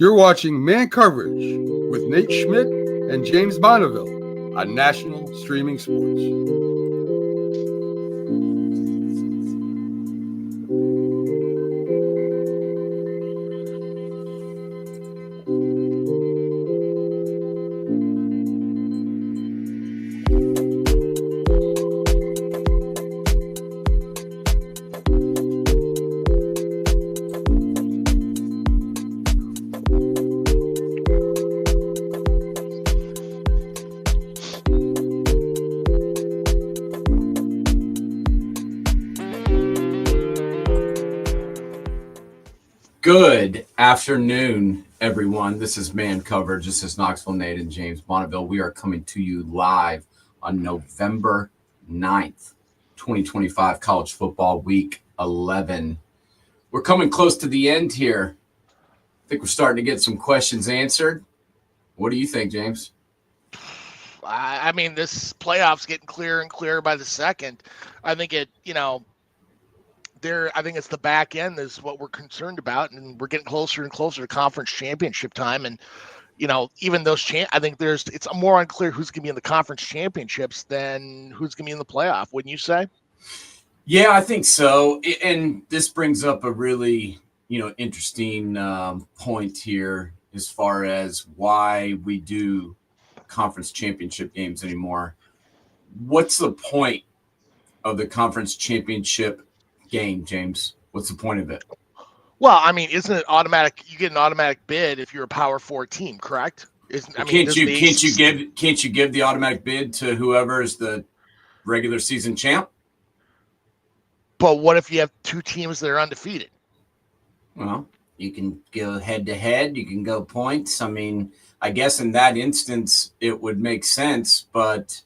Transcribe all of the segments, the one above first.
You're watching Man Coverage with Nate Schmidt and James Bonneville on National Streaming Sports. Good afternoon, everyone. This is Man Coverage. This is Knoxville Nate and James Bonneville. We are coming to you live on November 9th, 2025, College Football Week 11. We're coming close to the end here. I think we're starting to get some questions answered. What do you think, James? I mean, this playoff's getting clearer and clearer by the second. I think I think it's the back end is what we're concerned about, and we're getting closer and closer to conference championship time. And even those I think it's more unclear who's going to be in the conference championships than who's going to be in the playoff. Wouldn't you say? Yeah, I think so. And this brings up a really interesting point here as far as why we do conference championship games anymore. What's the point of the conference championship game, James? What's the point of it? Well, I mean, isn't it automatic? You get an automatic bid if you're a Power 4 team, correct? Can't you give the automatic bid to whoever is the regular season champ? But what if you have two teams that are undefeated? Well, you can go head to head. You can go points. I mean, I guess in that instance it would make sense, but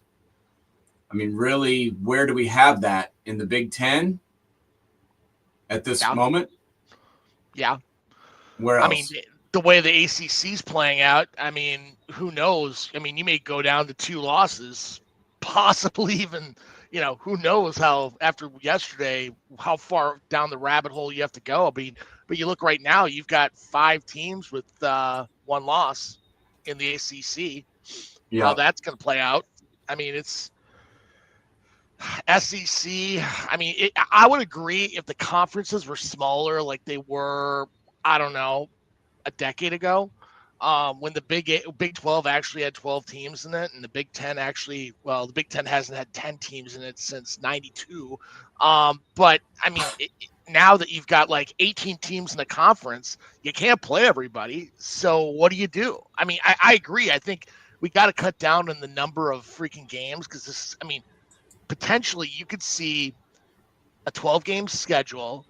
I mean, really, where do we have that in the Big Ten? At this moment? Yeah. Where else? I mean, the way the ACC's playing out, I mean, who knows? I mean, you may go down to 2 losses, possibly even, who knows how after yesterday, how far down the rabbit hole you have to go. I mean, but you look right now, you've got 5 teams with 1 loss in the ACC. Yeah. How that's going to play out. I mean, it's SEC. I mean, I would agree if the conferences were smaller, like they were, I don't know, a decade ago, when the Big 12 actually had 12 teams in it, and the Big 10 the Big 10 hasn't had 10 teams in it since '92. But I mean, now that you've got like 18 teams in the conference, you can't play everybody. So what do you do? I mean, I agree. I think we got to cut down on the number of freaking games because potentially you could see a 12-game schedule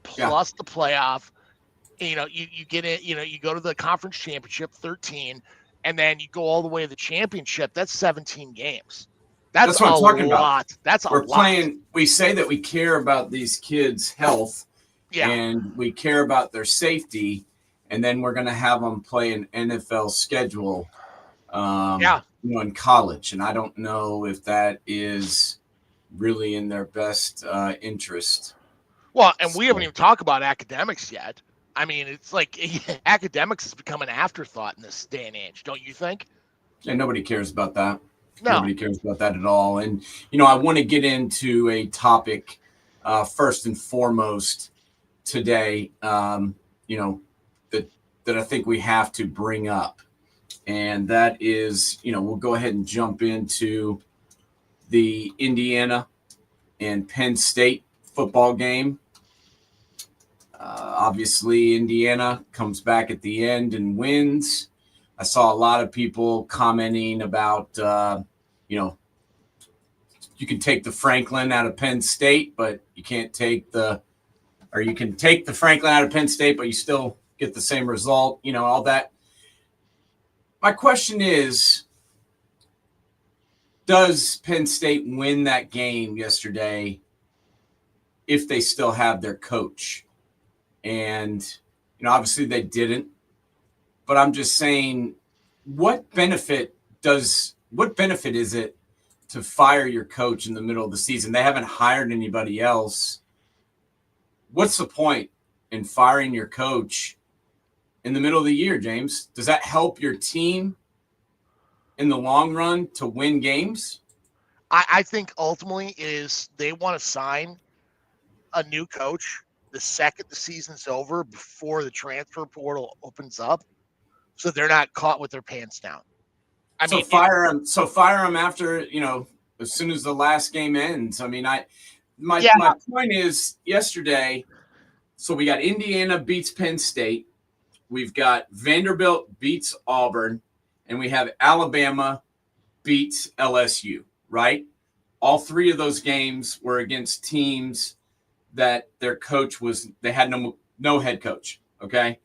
plus the playoff. You get it, you go to the conference championship 13, and then you go all the way to the championship. That's 17 games. That's what I'm talking about. That's a lot. We say that we care about these kids' health and we care about their safety, and then we're going to have them play an NFL schedule in college. And I don't know if that is really in their best interest. Well, and we haven't even talked about academics yet. I mean, it's like academics has become an afterthought in this day and age, don't you think? And nobody cares about that. No. Nobody cares about that at all. And, I want to get into a topic first and foremost today, that I think we have to bring up. And that is, we'll go ahead and jump into the Indiana and Penn State football game. Obviously, Indiana comes back at the end and wins. I saw a lot of people commenting about, you can take the Franklin out of Penn State, but you can't take you can take the Franklin out of Penn State, but you still get the same result, all that. My question is, does Penn State win that game yesterday if they still have their coach? And, obviously they didn't. But I'm just saying, what benefit is it to fire your coach in the middle of the season? They haven't hired anybody else. What's the point in firing your coach in the middle of the year, James? Does that help your team in the long run to win games? I think ultimately is they want to sign a new coach the second the season's over before the transfer portal opens up, so they're not caught with their pants down. Fire him. So fire him after, as soon as the last game ends. I mean, my point is yesterday. So we got Indiana beats Penn State, we've got Vanderbilt beats Auburn, and we have Alabama beats LSU. Right? All three of those games were against teams that their coach they had no head coach. Okay.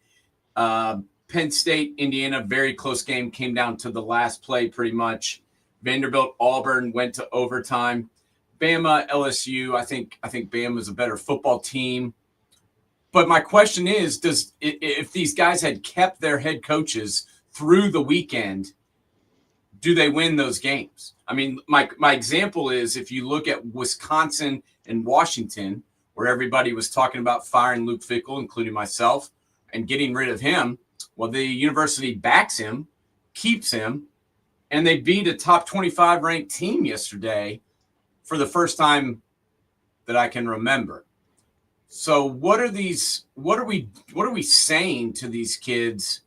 Penn State, Indiana, very close game, came down to the last play pretty much. Vanderbilt, Auburn went to overtime. Bama, LSU, I think Bama is a better football team. But my question is, if these guys had kept their head coaches through the weekend, do they win those games? I mean, my example is if you look at Wisconsin and Washington, where everybody was talking about firing Luke Fickell, including myself, and getting rid of him. Well, the university backs him, keeps him, and they beat a top 25 ranked team yesterday for the first time that I can remember. So what are we saying to these kids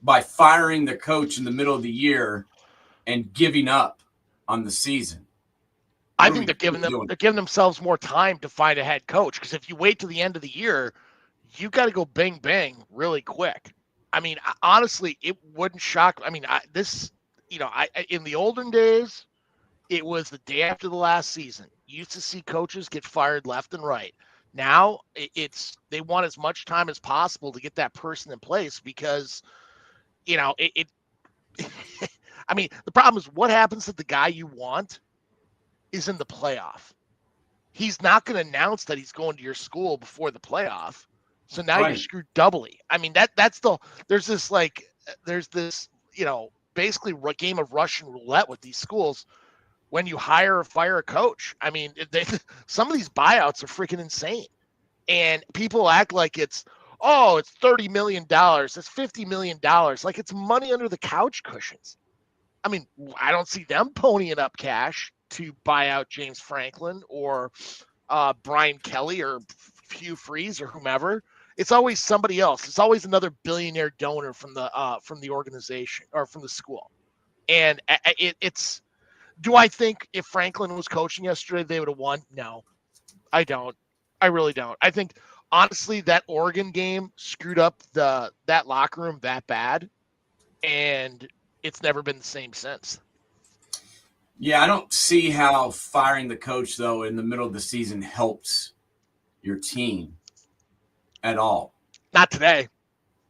by firing the coach in the middle of the year and giving up on the season? I think they're giving themselves more time to find a head coach, because if you wait to the end of the year, you got to go bang bang really quick. I mean, honestly, it wouldn't shock. I mean, in the olden days, it was the day after the last season. You used to see coaches get fired left and right. Now they want as much time as possible to get that person in place, because, I mean, the problem is what happens if the guy you want is in the playoff. He's not going to announce that he's going to your school before the playoff. So now You're screwed doubly. I mean, there's this basically a game of Russian roulette with these schools when you hire or fire a coach. I mean, some of these buyouts are freaking insane. And people act like it's $30 million. It's $50 million. Like it's money under the couch cushions. I mean, I don't see them ponying up cash to buy out James Franklin or Brian Kelly or Hugh Freeze or whomever. It's always somebody else. It's always another billionaire donor from the organization or from the school. And it's. Do I think if Franklin was coaching yesterday, they would have won? No, I don't. I really don't. I think honestly that Oregon game screwed up that locker room that bad, and it's never been the same since. Yeah, I don't see how firing the coach, though, in the middle of the season helps your team at all. Not today.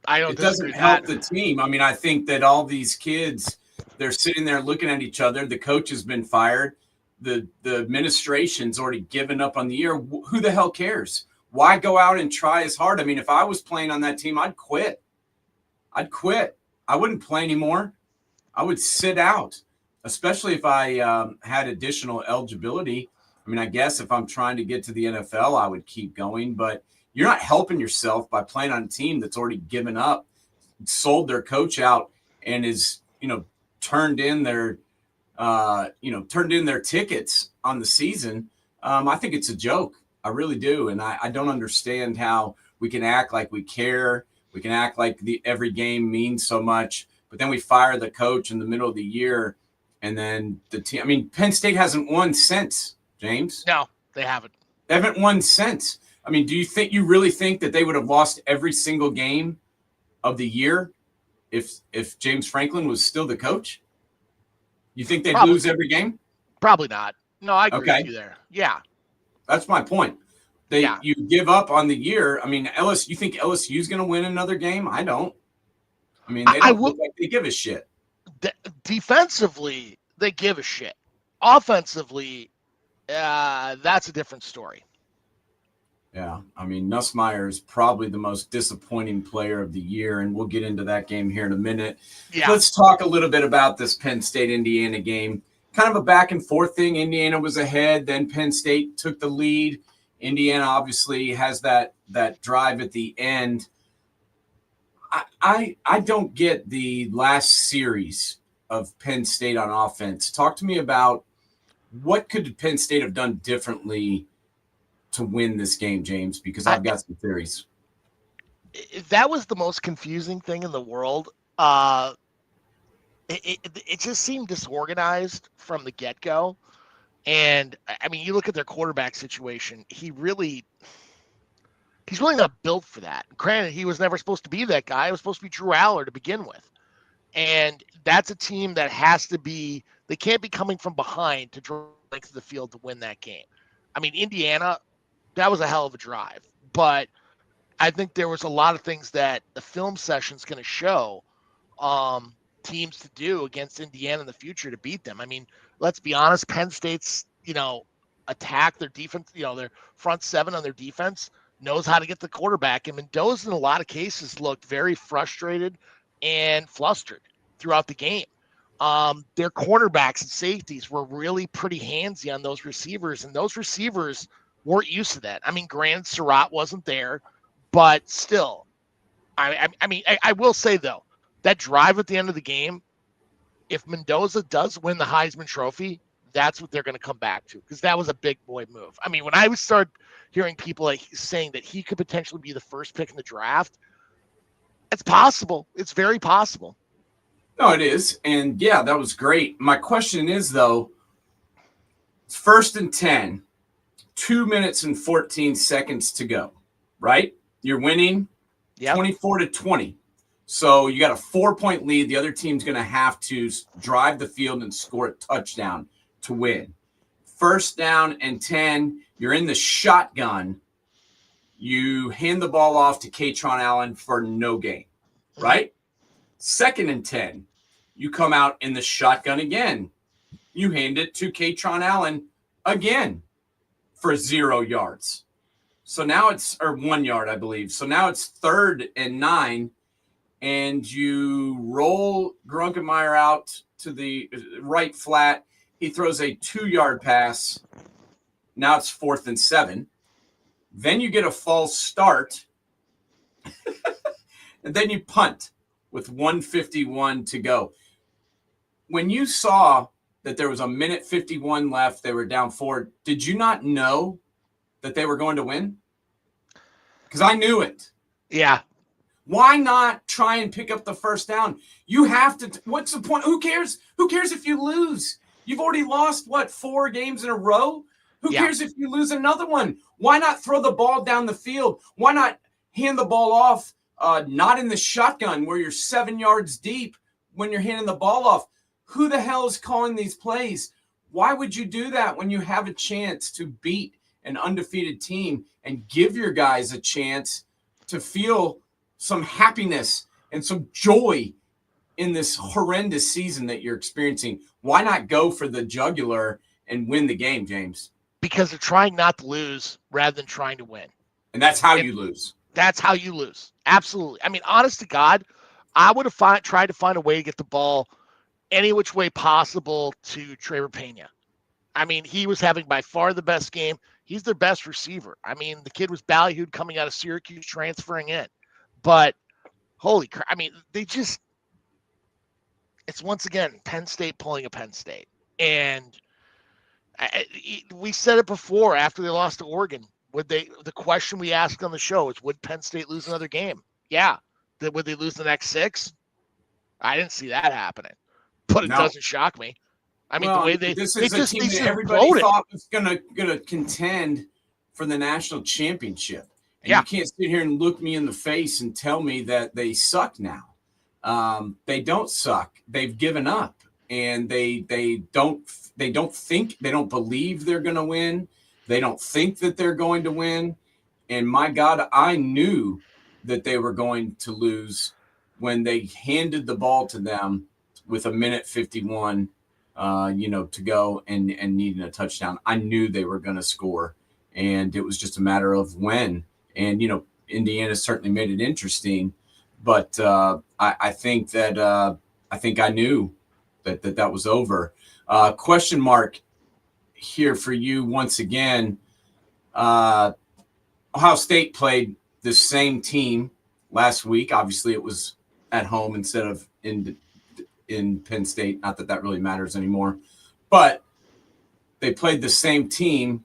I don't. It doesn't help the team. I mean, I think that all these kids, they're sitting there looking at each other. The coach has been fired. The administration's already given up on the year. Who the hell cares? Why go out and try as hard? I mean, if I was playing on that team, I'd quit. I wouldn't play anymore. I would sit out, especially if I had additional eligibility. I mean, I guess if I'm trying to get to the NFL, I would keep going. But you're not helping yourself by playing on a team that's already given up, sold their coach out, and is, turned in their tickets on the season. I think it's a joke. I really do. And I don't understand how we can act like we care. We can act like every game means so much, but then we fire the coach in the middle of the year. And then the team, I mean, Penn State hasn't won since, James. No, they haven't. They haven't won since. I mean, do you really think that they would have lost every single game of the year if James Franklin was still the coach? You think they'd lose every game? Probably not. No, I agree with you there. Yeah. That's my point. You give up on the year. I mean, you think LSU's going to win another game? I don't. I mean, they don't look like they give a shit. Defensively, they give a shit. Offensively, that's a different story. Yeah, I mean, Nussmeier is probably the most disappointing player of the year, and we'll get into that game here in a minute. Yeah. Let's talk a little bit about this Penn State-Indiana game. Kind of a back-and-forth thing. Indiana was ahead, then Penn State took the lead. Indiana obviously has that drive at the end. I don't get the last series of Penn State on offense. Talk to me about what could Penn State have done differently to win this game, James, because I've got some theories. That was the most confusing thing in the world. It just seemed disorganized from the get-go. And, I mean, you look at their quarterback situation, he's really not built for that. Granted, he was never supposed to be that guy. It was supposed to be Drew Aller to begin with. And that's a team that has to be – they can't be coming from behind to drive length of the field to win that game. I mean, Indiana, that was a hell of a drive. But I think there was a lot of things that the film session's going to show teams to do against Indiana in the future to beat them. I mean, let's be honest, Penn State's, attack, their defense, their front seven on their defense knows how to get the quarterback. And Mendoza, in a lot of cases, looked very frustrated and flustered throughout the game. Their cornerbacks and safeties were really pretty handsy on those receivers, and those receivers weren't used to that. I mean, granted, Surratt wasn't there, but still, I will say, though, that drive at the end of the game, if Mendoza does win the Heisman Trophy, that's what they're going to come back to, because that was a big boy move. I mean, when I started hearing people saying that he could potentially be the first pick in the draft, it's possible. It's very possible. No, it is. And, yeah, that was great. My question is, though, it's 1st and 10, 2 minutes and 14 seconds to go, right? You're winning 24-20. So you got a 4-point lead. The other team's going to have to drive the field and score a touchdown to win. 1st down and 10, you're in the shotgun. You hand the ball off to Kaytron Allen for no gain, right? 2nd and 10, you come out in the shotgun again. You hand it to Kaytron Allen again for 0 yards. So now it's, or 1 yard, I believe. So now it's 3rd and 9. And you roll Grunkemeyer out to the right flat. He throws a 2-yard pass. Now it's 4th and 7. Then you get a false start. And then you punt with 1:51 to go. When you saw that there was 1:51 left, they were down 4, did you not know that they were going to win? Because I knew it. Yeah. Why not try and pick up the 1st down? You have to. What's the point? Who cares? Who cares if you lose? You've already lost, 4 games in a row? Who cares if you lose another one? Why not throw the ball down the field? Why not hand the ball off, not in the shotgun where you're 7 yards deep when you're handing the ball off? Who the hell is calling these plays? Why would you do that when you have a chance to beat an undefeated team and give your guys a chance to feel some happiness and some joy in this horrendous season that you're experiencing? Why not go for the jugular and win the game, James? Because they're trying not to lose rather than trying to win. And that's how you lose. That's how you lose. Absolutely. I mean, honest to God, I would have tried to find a way to get the ball any which way possible to Trevor Pena. I mean, he was having by far the best game. He's their best receiver. I mean, the kid was ballyhooed coming out of Syracuse, transferring in. But holy crap, I mean, it's once again Penn State pulling a Penn State. And we said it before after they lost to Oregon. The question we asked on the show is, would Penn State lose another game? Yeah. Would they lose the next 6? I didn't see that happening, but it doesn't shock me. I mean, the way this is a team that everybody thought was gonna contend for the national championship. And you can't sit here and look me in the face and tell me that they suck now. They don't suck. They've given up, and they don't believe they're going to win. They don't think that they're going to win. And my God, I knew that they were going to lose when they handed the ball to them with 1:51, to go and needing a touchdown. I knew they were going to score, and it was just a matter of when. And, Indiana certainly made it interesting, but I think I knew that was over. Question mark here for you once again. Ohio State played the same team last week. Obviously, it was at home instead of in Penn State. Not that really matters anymore, but they played the same team,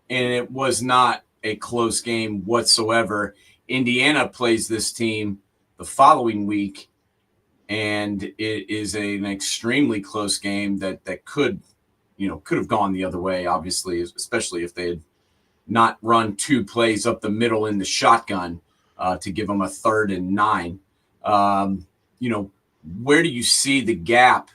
and it was not a close game whatsoever. Indiana plays this team the following week, and it is an extremely close game that could have gone the other way, obviously, especially if they had not run 2 plays up the middle in the shotgun to give them a 3rd and 9. Where do you see the gap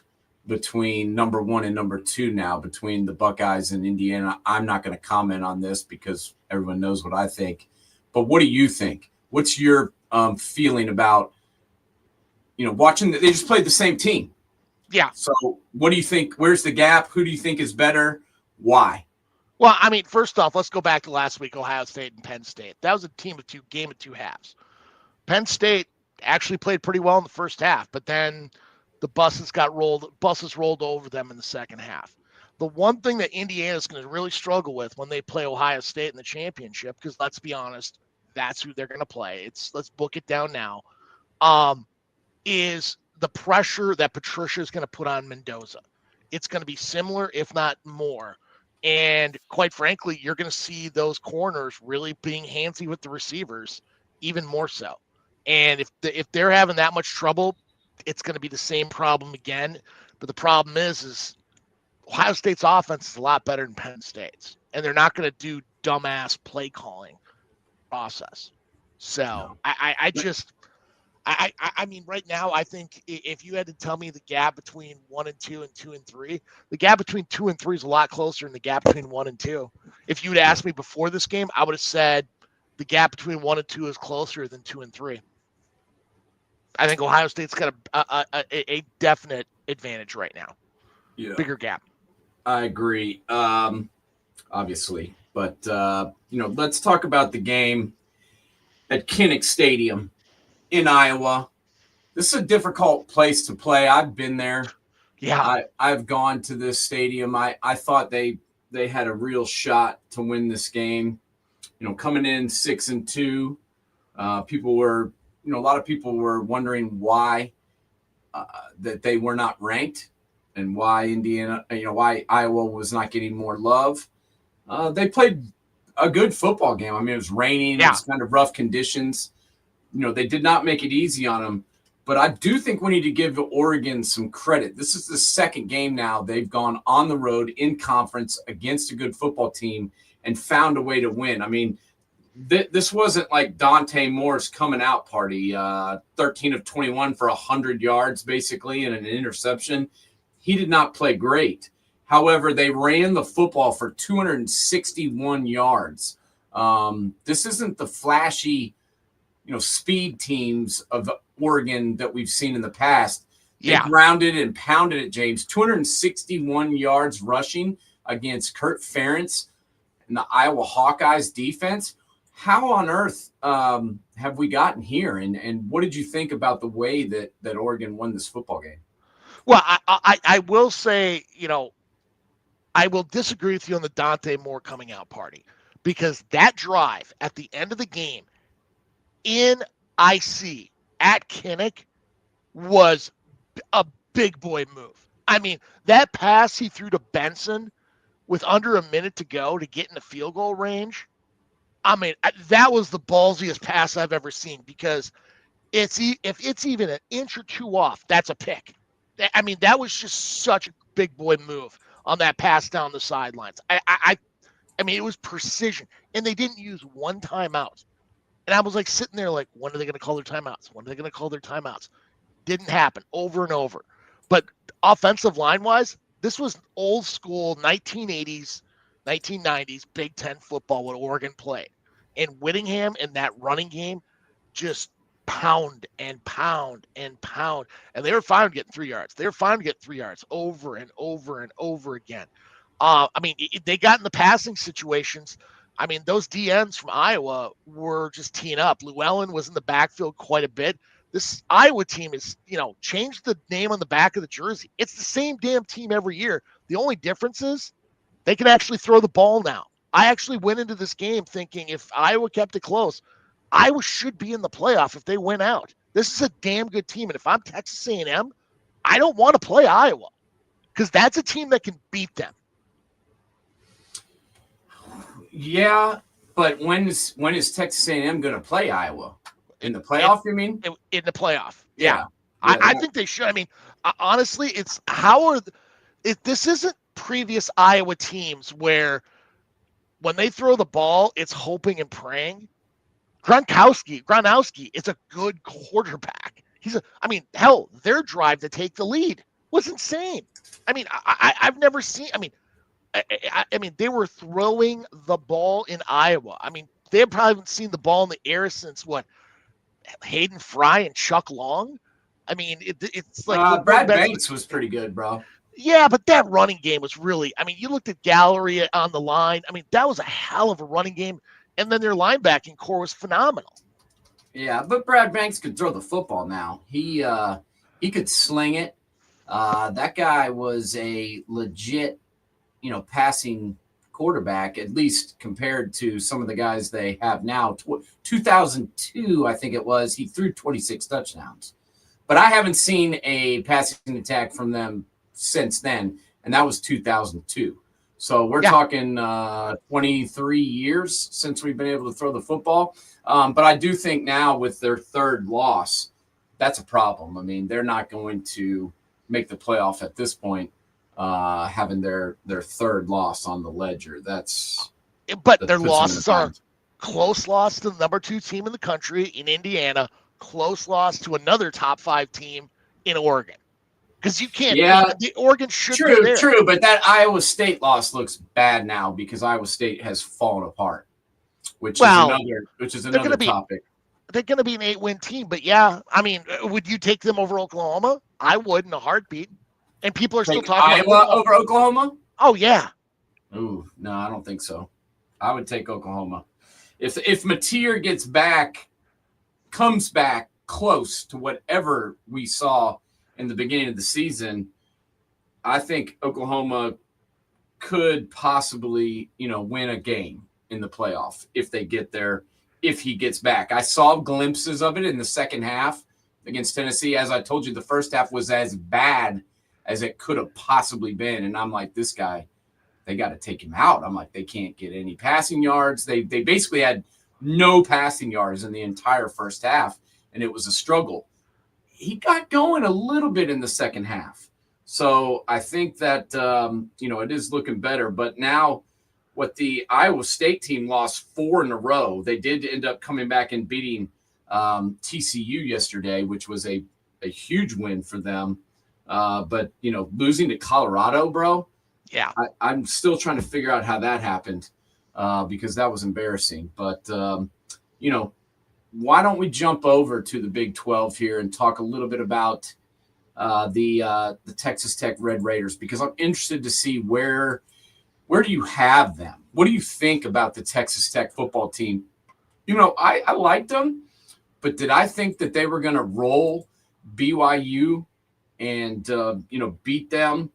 between number 1 and number 2 now, between the Buckeyes and Indiana? I'm not going to comment on this because everyone knows what I think. But what do you think? What's your feeling about, watching they just played the same team? Yeah. So what do you think? Where's the gap? Who do you think is better? Why? Well, I mean, first off, let's go back to last week, Ohio State and Penn State. That was a game of 2 halves. Penn State actually played pretty well in the first half, but then the buses rolled over them in the second half. The one thing that Indiana is going to really struggle with when they play Ohio State in the championship, because let's be honest, that's who they're going to play. Let's book it down now. Is the pressure that Patricia is going to put on Mendoza. It's going to be similar, if not more. And quite frankly, you're going to see those corners really being handsy with the receivers, even more so. And if they're having that much trouble, it's going to be the same problem again. But the problem is Ohio State's offense is a lot better than Penn State's, and they're not going to do dumbass play calling process. So no. I mean, right now, I think if you had to tell me the gap between 1 and 2 and 2 and 3, the gap between 2 and 3 is a lot closer than the gap between 1 and 2. If you'd asked me before this game, I would have said the gap between 1 and 2 is closer than 2 and 3. I think Ohio State's got a definite advantage right now. Yeah. Bigger gap. I agree, obviously. But, let's talk about the game at Kinnick Stadium in Iowa. This is a difficult place to play. I've been there. Yeah. I've gone to this stadium. I thought they had a real shot to win this game. Coming in 6-2, people were, a lot of people were wondering why that they were not ranked and why why Iowa was not getting more love. They played a good football game. I mean, it was raining. It was kind of rough conditions. They did not make it easy on them. But I do think we need to give Oregon some credit. This is the second game now they've gone on the road in conference against a good football team and found a way to win. I mean, this wasn't like Dante Moore's coming out party, 13 of 21 for 100 yards, basically, and an interception. He did not play great. However, they ran the football for 261 yards. This isn't the flashy, speed teams of Oregon that we've seen in the past. They grounded and pounded it, James. 261 yards rushing against Kurt Ferentz and the Iowa Hawkeyes defense. How on earth have we gotten here? And what did you think about the way that Oregon won this football game? Well, I will say, I will disagree with you on the Dante Moore coming out party, because that drive at the end of the game in IC at Kinnick was a big boy move. I mean, that pass he threw to Benson with under a minute to go to get in the field goal range, I mean, that was the ballsiest pass I've ever seen, because if it's even an inch or two off, that's a pick. I mean, that was just such a big boy move on that pass down the sidelines. I mean, it was precision, and they didn't use one timeout. And I was like sitting there like, when are they going to call their timeouts? When are they going to call their timeouts? Didn't happen, over and over. But offensive line-wise, this was old school 1980s, 1990s Big Ten football when Oregon played. And Whittingham in that running game just pound and pound and pound. And they were fine getting 3 yards. They were fine to get 3 yards over and over and over again. I mean, they got in the passing situations. I mean, those DNs from Iowa were just teeing up. Llewellyn was in the backfield quite a bit. This Iowa team is, changed the name on the back of the jersey. It's the same damn team every year. The only difference is they can actually throw the ball now. I actually went into this game thinking if Iowa kept it close, Iowa should be in the playoff if they win out. This is a damn good team, and if I'm Texas A&M, I don't want to play Iowa because that's a team that can beat them. Yeah, but when is Texas A&M going to play Iowa? In the playoff, you mean? In the playoff. Yeah. I think they should. I mean, honestly, it's this isn't previous Iowa teams where when they throw the ball, it's hoping and praying. Gronkowski is a good quarterback. Hell, their drive to take the lead was insane. I mean, I've never seen. I mean, they were throwing the ball in Iowa. I mean, they probably haven't seen the ball in the air since what? Hayden Fry and Chuck Long. I mean, it's like Brad Banks was pretty good, bro. Yeah, but that running game was really. I mean, you looked at Gallery on the line. I mean, that was a hell of a running game, and then their linebacking core was phenomenal. Yeah, but Brad Banks could throw the football now. He could sling it. That guy was a legit, passing quarterback, at least compared to some of the guys they have now. 2002, I think it was, he threw 26 touchdowns. But I haven't seen a passing attack from them since then, and that was 2002. So we're talking 23 years since we've been able to throw the football. But I do think now with their third loss, that's a problem. I mean, they're not going to make the playoff at this point, having their third loss on the ledger. But their losses are close loss to the number 2 team in the country in Indiana, close loss to another top 5 team in Oregon. Because you can't. Yeah, the Oregon should be there. True. But that Iowa State loss looks bad now because Iowa State has fallen apart, which is another topic. They're going to be an 8-win team, but yeah, I mean, would you take them over Oklahoma? I would in a heartbeat. And people are still talking Iowa over Oklahoma. Oh yeah. Ooh, no, I don't think so. I would take Oklahoma if Mateer comes back close to whatever we saw in the beginning of the season. I think Oklahoma could possibly, win a game in the playoff if they get there, if he gets back. I saw glimpses of it in the second half against Tennessee. As I told you, the first half was as bad as it could have possibly been. And I'm like, this guy, they got to take him out. I'm like, they can't get any passing yards. They basically had no passing yards in the entire first half, and it was a struggle. He got going a little bit in the second half. So I think that, it is looking better. But now what the Iowa State team lost 4 in a row, they did end up coming back and beating TCU yesterday, which was a huge win for them. But, losing to Colorado, bro. Yeah. I'm still trying to figure out how that happened because that was embarrassing. But, why don't we jump over to the Big 12 here and talk a little bit about the Texas Tech Red Raiders, because I'm interested to see where do you have them? What do you think about the Texas Tech football team? I liked them, but did I think that they were going to roll BYU and beat them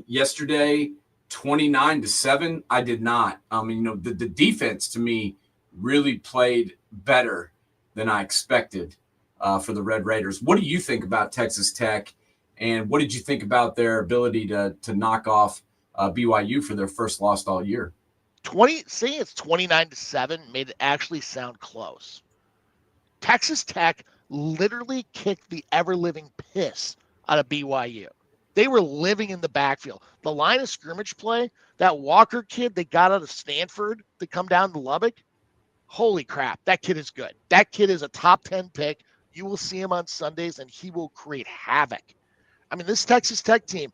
yesterday 29-7? I did not. The defense to me really played better than I expected for the Red Raiders. What do you think about Texas Tech, and what did you think about their ability to knock off BYU for their first loss all year? Saying it's 29-7 made it actually sound close. Texas Tech literally kicked the ever-living piss out of BYU. They were living in the backfield. The line of scrimmage play, that Walker kid they got out of Stanford to come down to Lubbock, holy crap, that kid is good. That kid is a top 10 pick. You will see him on Sundays, and he will create havoc. I mean, this Texas Tech team,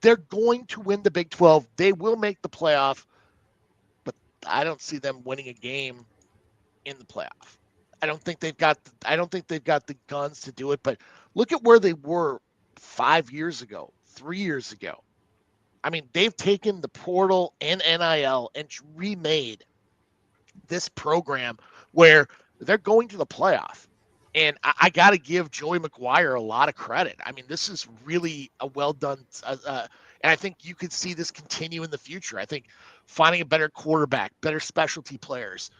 they're going to win the Big 12. They will make the playoff, but I don't see them winning a game in the playoff. I don't think they've got the guns to do it. But look at where they were 5 years ago, 3 years ago. I mean, they've taken the portal and NIL and remade this program where they're going to the playoff. And I got to give Joey McGuire a lot of credit. I mean, this is really a well done. And I think you could see this continue in the future. I think finding a better quarterback, better specialty players.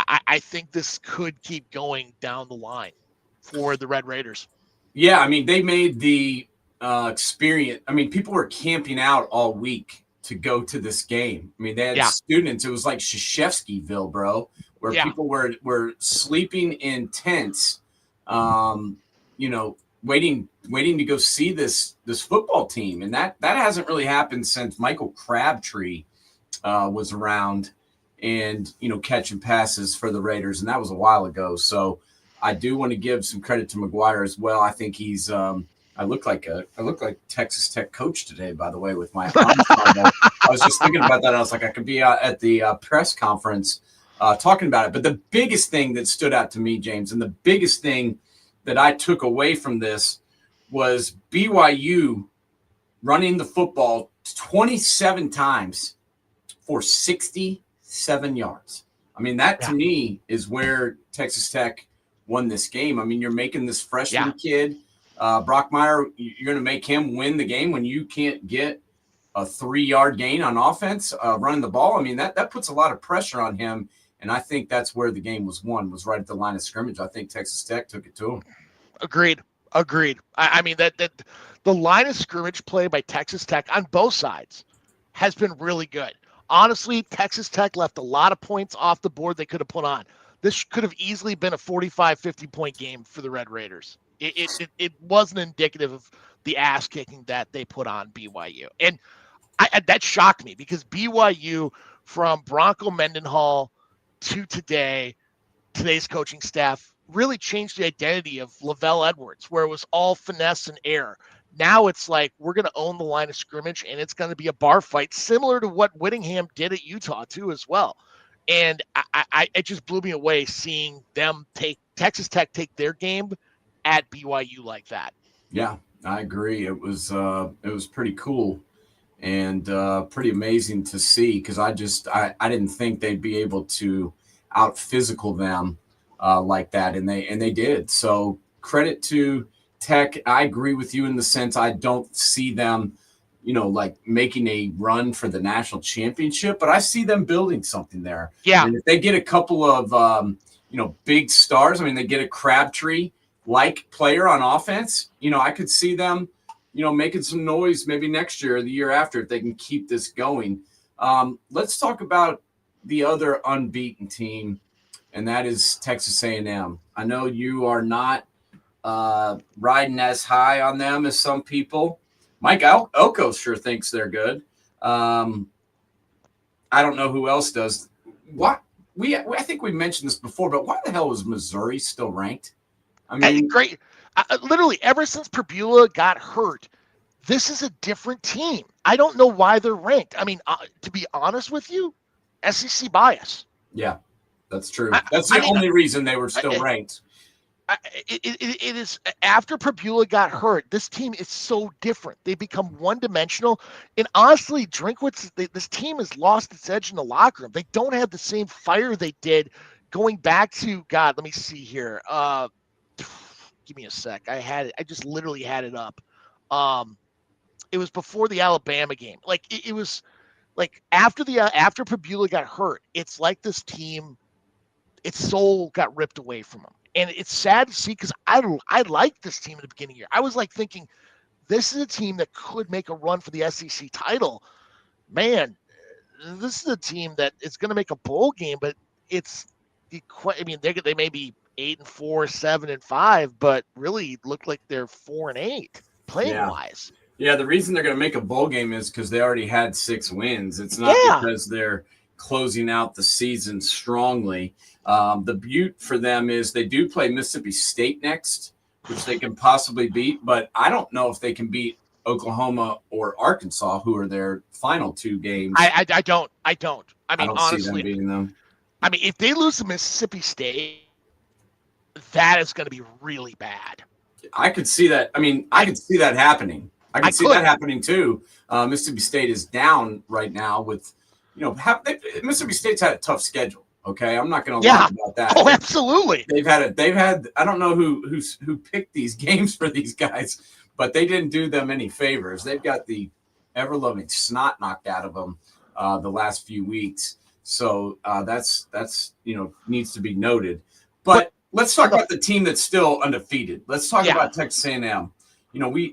I think this could keep going down the line for the Red Raiders. Yeah, I mean, they made the experience. I mean, people were camping out all week to go to this game. I mean, they had students. It was like Krzyzewskiville, bro, where people were sleeping in tents, waiting to go see this football team. And that hasn't really happened since Michael Crabtree was around and, catching passes for the Raiders. And that was a while ago. So I do want to give some credit to McGuire as well. I think he's I look like Texas Tech coach today, by the way, with my arms. I was just thinking about that. I was like, I could be at the press conference talking about it. But the biggest thing that stood out to me, James, and the biggest thing that I took away from this was BYU running the football 27 times for 67 yards. I mean, that to me is where Texas Tech won this game. I mean, you're making this freshman kid, Brockmeyer, you're going to make him win the game when you can't get a 3-yard gain on offense running the ball. I mean, that puts a lot of pressure on him. And I think that's where the game was won, was right at the line of scrimmage. I think Texas Tech took it to him. Agreed. I mean, that the line of scrimmage play by Texas Tech on both sides has been really good. Honestly, Texas Tech left a lot of points off the board they could have put on. This could have easily been a 45, 50-point game for the Red Raiders. It wasn't indicative of the ass kicking that they put on BYU. And that shocked me because BYU, from Bronco Mendenhall to today's coaching staff, really changed the identity of Lavelle Edwards, where it was all finesse and air. Now it's like, we're going to own the line of scrimmage, and it's going to be a bar fight, similar to what Whittingham did at Utah too as well. And it just blew me away seeing them take Texas Tech take their game at BYU like that. Yeah, I agree. It was pretty cool and pretty amazing to see, because I didn't think they'd be able to out physical them like that, and they did. So credit to Tech. I agree with you in the sense I don't see them, like making a run for the national championship, but I see them building something there. Yeah. And if they get a couple of, big stars, I mean, they get a Crabtree-like player on offense, I could see them, making some noise maybe next year or the year after if they can keep this going. Let's talk about the other unbeaten team, and that is Texas A&M. I know you are not riding as high on them as some people. Mike Elko sure thinks they're good. I don't know who else does. I think we mentioned this before, but why the hell was Missouri still ranked? I mean, great. Literally, ever since Prbula got hurt, this is a different team. I don't know why they're ranked. I mean, to be honest with you, SEC bias. Yeah, that's true. That's the only reason they were still ranked. It is after Prbula got hurt. This team is so different. They become one-dimensional. And honestly, Drinkwitz, this team has lost its edge in the locker room. They don't have the same fire they did going back to, God, let me see here. Give me a sec. I had it. I just literally had it up. It was before the Alabama game. Like it was like after Prbula got hurt, it's like this team, its soul got ripped away from them. And it's sad to see, because I liked this team at the beginning of the year. I was like thinking, this is a team that could make a run for the SEC title. Man, this is a team that is going to make a bowl game, but they may be 8-4, 7-5, but really look like they're 4-8 playing wise. Yeah, the reason they're going to make a bowl game is because they already had 6 wins. It's not because they're closing out the season strongly. The beaut for them is they do play Mississippi State next, which they can possibly beat, but I don't know if they can beat Oklahoma or Arkansas, who are their final 2 games. I don't. I mean, don't honestly, see them beating them. I mean, if they lose to Mississippi State, that is going to be really bad. I could see that. I mean, I could see that happening. I could see that happening too. Mississippi State is down right now with, Mississippi State's had a tough schedule. Okay, I'm not going to lie about that. Oh, absolutely. They've had. I don't know who picked these games for these guys, but they didn't do them any favors. They've got the ever-loving snot knocked out of them the last few weeks. So that's needs to be noted. But let's talk about the team that's still undefeated. Let's talk about Texas A&M.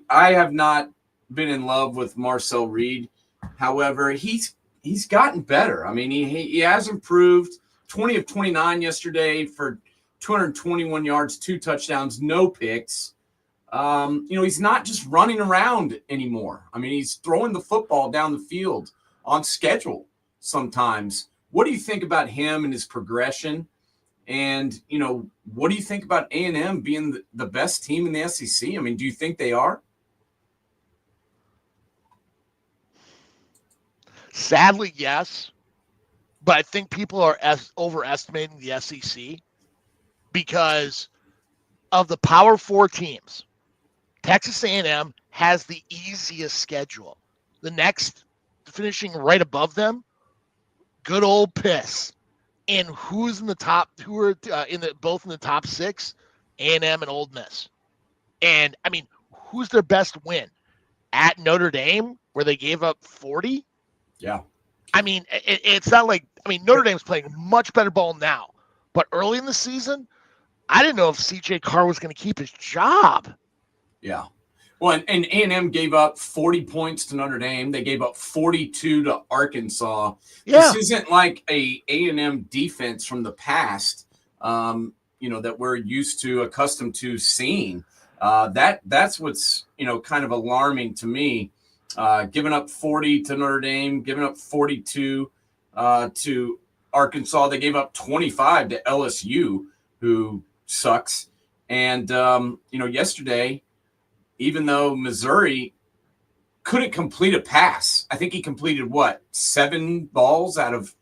I have not been in love with Marcel Reed. However, he's gotten better. I mean, he has improved. 20 of 29 yesterday for 221 yards, 2 touchdowns, no picks. He's not just running around anymore. I mean, he's throwing the football down the field on schedule sometimes. What do you think about him and his progression? And, what do you think about A&M being the best team in the SEC? I mean, do you think they are? Sadly, yes. But I think people are overestimating the SEC because of the Power 4 teams. Texas A&M has the easiest schedule. The next, finishing right above them, good old Piss. And who's in the top? Who are both in the top 6? A&M and Ole Miss. And I mean, who's their best win? At Notre Dame, where they gave up 40. Yeah. I mean, it's not like Notre Dame's playing much better ball now, but early in the season, I didn't know if CJ Carr was going to keep his job. Yeah. Well, and A&M gave up 40 points to Notre Dame. They gave up 42 to Arkansas. Yeah. This isn't like a A&M defense from the past, that we're accustomed to seeing. That's what's, kind of alarming to me. Giving up 40 to Notre Dame, giving up 42 to Arkansas. They gave up 25 to LSU, who sucks. And, yesterday, even though Missouri couldn't complete a pass, I think he completed 7 balls out of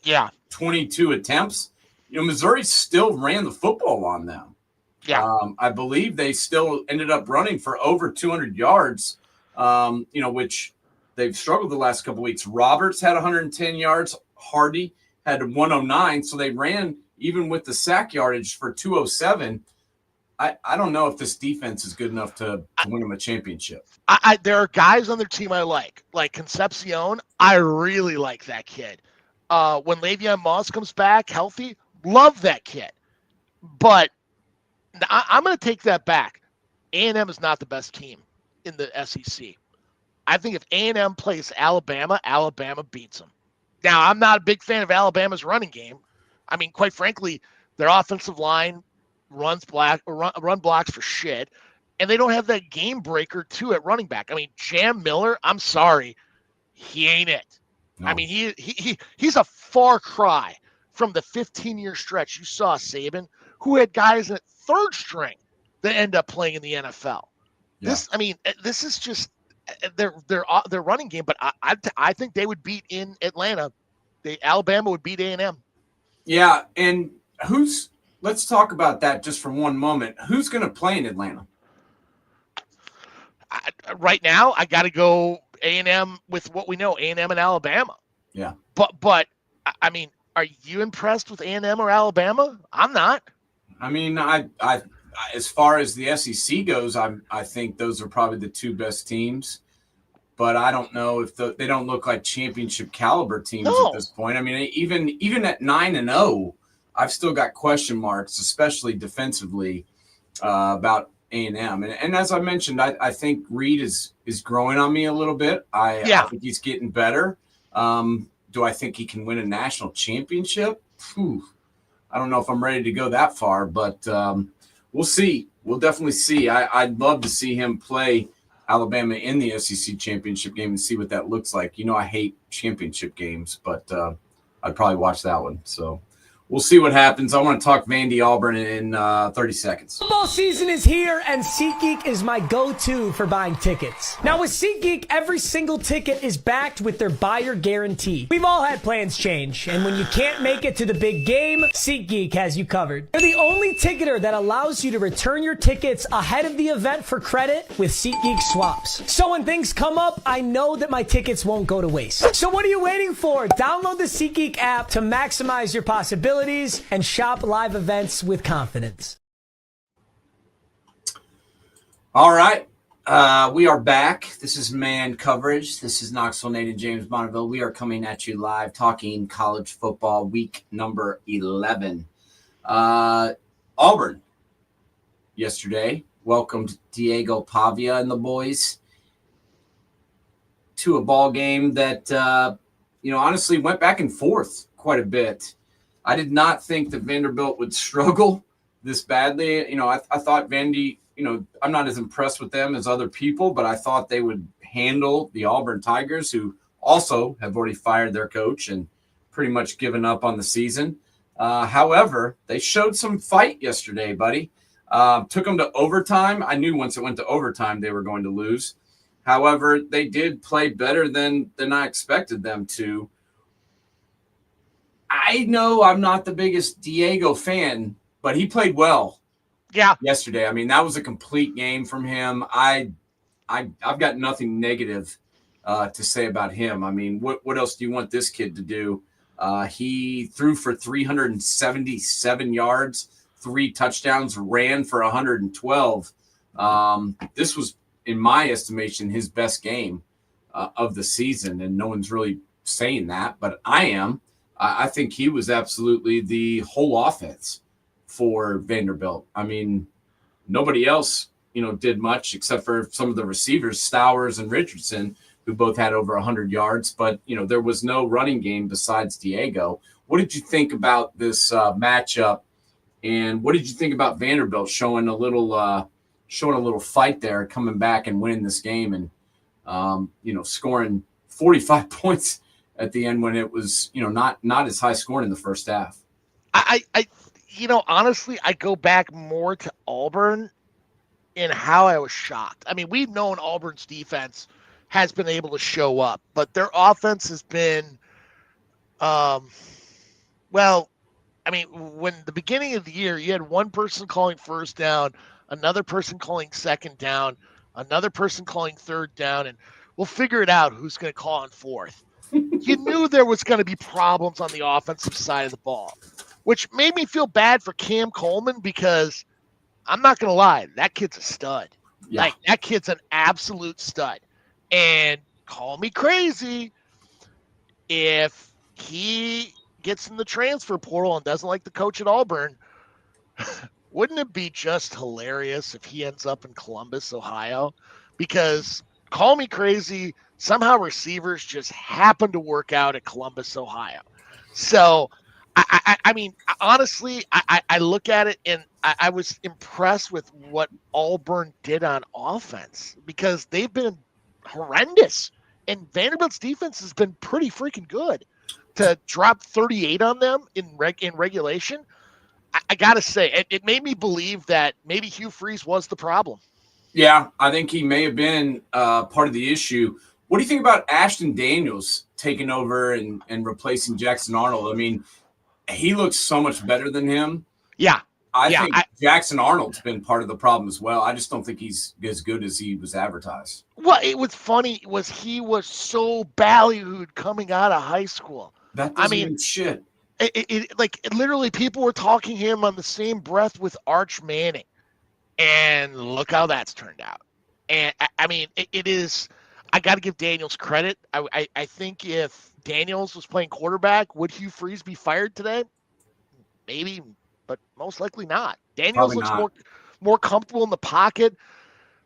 22 attempts. Missouri still ran the football on them. Yeah. I believe they still ended up running for over 200 yards, which they've struggled the last couple of weeks. Roberts had 110 yards. Hardy had 109. So they ran, even with the sack yardage, for 207. I don't know if this defense is good enough to win them a championship. There are guys on their team I like Concepcion. I really like that kid. When Le'Veon Moss comes back healthy, love that kid. But I'm going to take that back. A&M is not the best team in the SEC. I think if A&M plays Alabama, Alabama beats them. Now, I'm not a big fan of Alabama's running game. I mean, quite frankly, their offensive line run blocks for shit, and they don't have that game breaker too at running back. I mean, Jam Miller, I'm sorry, he ain't it. No. I mean, he's a far cry from the 15-year stretch you saw Saban, who had guys at 3rd string that end up playing in the NFL. Yeah. This is just their running game. But I think they would beat in Atlanta. Alabama would beat A&M. Yeah, and let's talk about that just for one moment. Who's going to play in Atlanta? Right now, I got to go A&M with what we know, A&M and Alabama. Yeah. But I mean, are you impressed with A&M or Alabama? I'm not. I mean, I as far as the SEC goes, I think those are probably the 2 best teams. But I don't know if they don't look like championship caliber teams at this point. I mean, even at 9-0, I've still got question marks, especially defensively, about A&M. And as I mentioned, I think Reed is growing on me a little bit. I think he's getting better. Do I think he can win a national championship? I don't know if I'm ready to go that far, but we'll see. We'll definitely see. I'd love to see him play Alabama in the SEC championship game and see what that looks like. I hate championship games, but I'd probably watch that one. So we'll see what happens. I want to talk Vandy Auburn in 30 seconds. Football season is here, and SeatGeek is my go-to for buying tickets. Now, with SeatGeek, every single ticket is backed with their buyer guarantee. We've all had plans change, and when you can't make it to the big game, SeatGeek has you covered. They're the only ticketer that allows you to return your tickets ahead of the event for credit with SeatGeek swaps. So when things come up, I know that my tickets won't go to waste. So what are you waiting for? Download the SeatGeek app to maximize your possibilities and shop live events with confidence. All right. We are back. This is Man Coverage. This is Knoxville native James Bonneville. We are coming at you live talking college football week number 11. Auburn yesterday welcomed Diego Pavia and the boys to a ball game that, honestly went back and forth quite a bit. I did not think that Vanderbilt would struggle this badly. I thought Vandy, I'm not as impressed with them as other people, but I thought they would handle the Auburn Tigers, who also have already fired their coach and pretty much given up on the season. However, they showed some fight yesterday, buddy. Took them to overtime. I knew once it went to overtime they were going to lose. However, they did play better than I expected them to. I know I'm not the biggest Diego fan, but he played well. Yeah. Yesterday. I mean, that was a complete game from him. I've got nothing negative to say about him. I mean, what else do you want this kid to do? He threw for 377 yards, 3 touchdowns, ran for 112. This was, in my estimation, his best game of the season, and no one's really saying that, but I am. I think he was absolutely the whole offense for Vanderbilt. I mean, nobody else, did much except for some of the receivers, Stowers and Richardson, who both had over 100 yards. But, there was no running game besides Diego. What did you think about this matchup? And what did you think about Vanderbilt showing a little fight there, coming back and winning this game and, scoring 45 points at the end when it was, not as high scoring in the first half? Honestly, I go back more to Auburn and how I was shocked. I mean, we've known Auburn's defense has been able to show up, but their offense has been, when the beginning of the year, you had one person calling first down, another person calling second down, another person calling third down, and we'll figure it out who's going to call on fourth. You knew there was going to be problems on the offensive side of the ball, which made me feel bad for Cam Coleman because I'm not going to lie, that kid's a stud. Yeah. Like, that kid's an absolute stud. And call me crazy if he gets in the transfer portal and doesn't like the coach at Auburn, wouldn't it be just hilarious if he ends up in Columbus, Ohio? Because call me crazy, somehow receivers just happen to work out at Columbus, Ohio. So, I mean, honestly, I look at it and I was impressed with what Auburn did on offense because they've been horrendous. And Vanderbilt's defense has been pretty freaking good. To drop 38 on them in regulation, I got to say, it made me believe that maybe Hugh Freeze was the problem. Yeah, I think he may have been part of the issue. What do you think about Ashton Daniels taking over and replacing Jackson Arnold? I mean, he looks so much better than him. Yeah. I think Jackson Arnold's been part of the problem as well. I just don't think he's as good as he was advertised. What it was funny was he was so ballyhooed coming out of high school. That doesn't mean shit. Literally people were talking him on the same breath with Arch Manning. And look how that's turned out. And I mean, it is, I got to give Daniels credit. I think if Daniels was playing quarterback, would Hugh Freeze be fired today? Maybe, but most likely not. Daniels looks more comfortable in the pocket.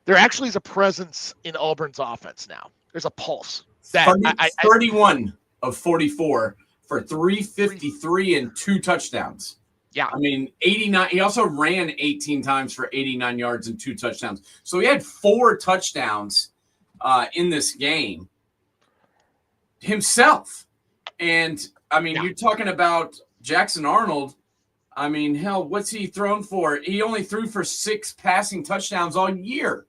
There actually is a presence in Auburn's offense now. There's a pulse. 31 of 44 for 353 and 2 touchdowns. Yeah. I mean, 89. He also ran 18 times for 89 yards and 2 touchdowns. So he had 4 touchdowns in this game himself. And, I mean, You're talking about Jackson Arnold. I mean, hell, what's he thrown for? He only threw for 6 passing touchdowns all year.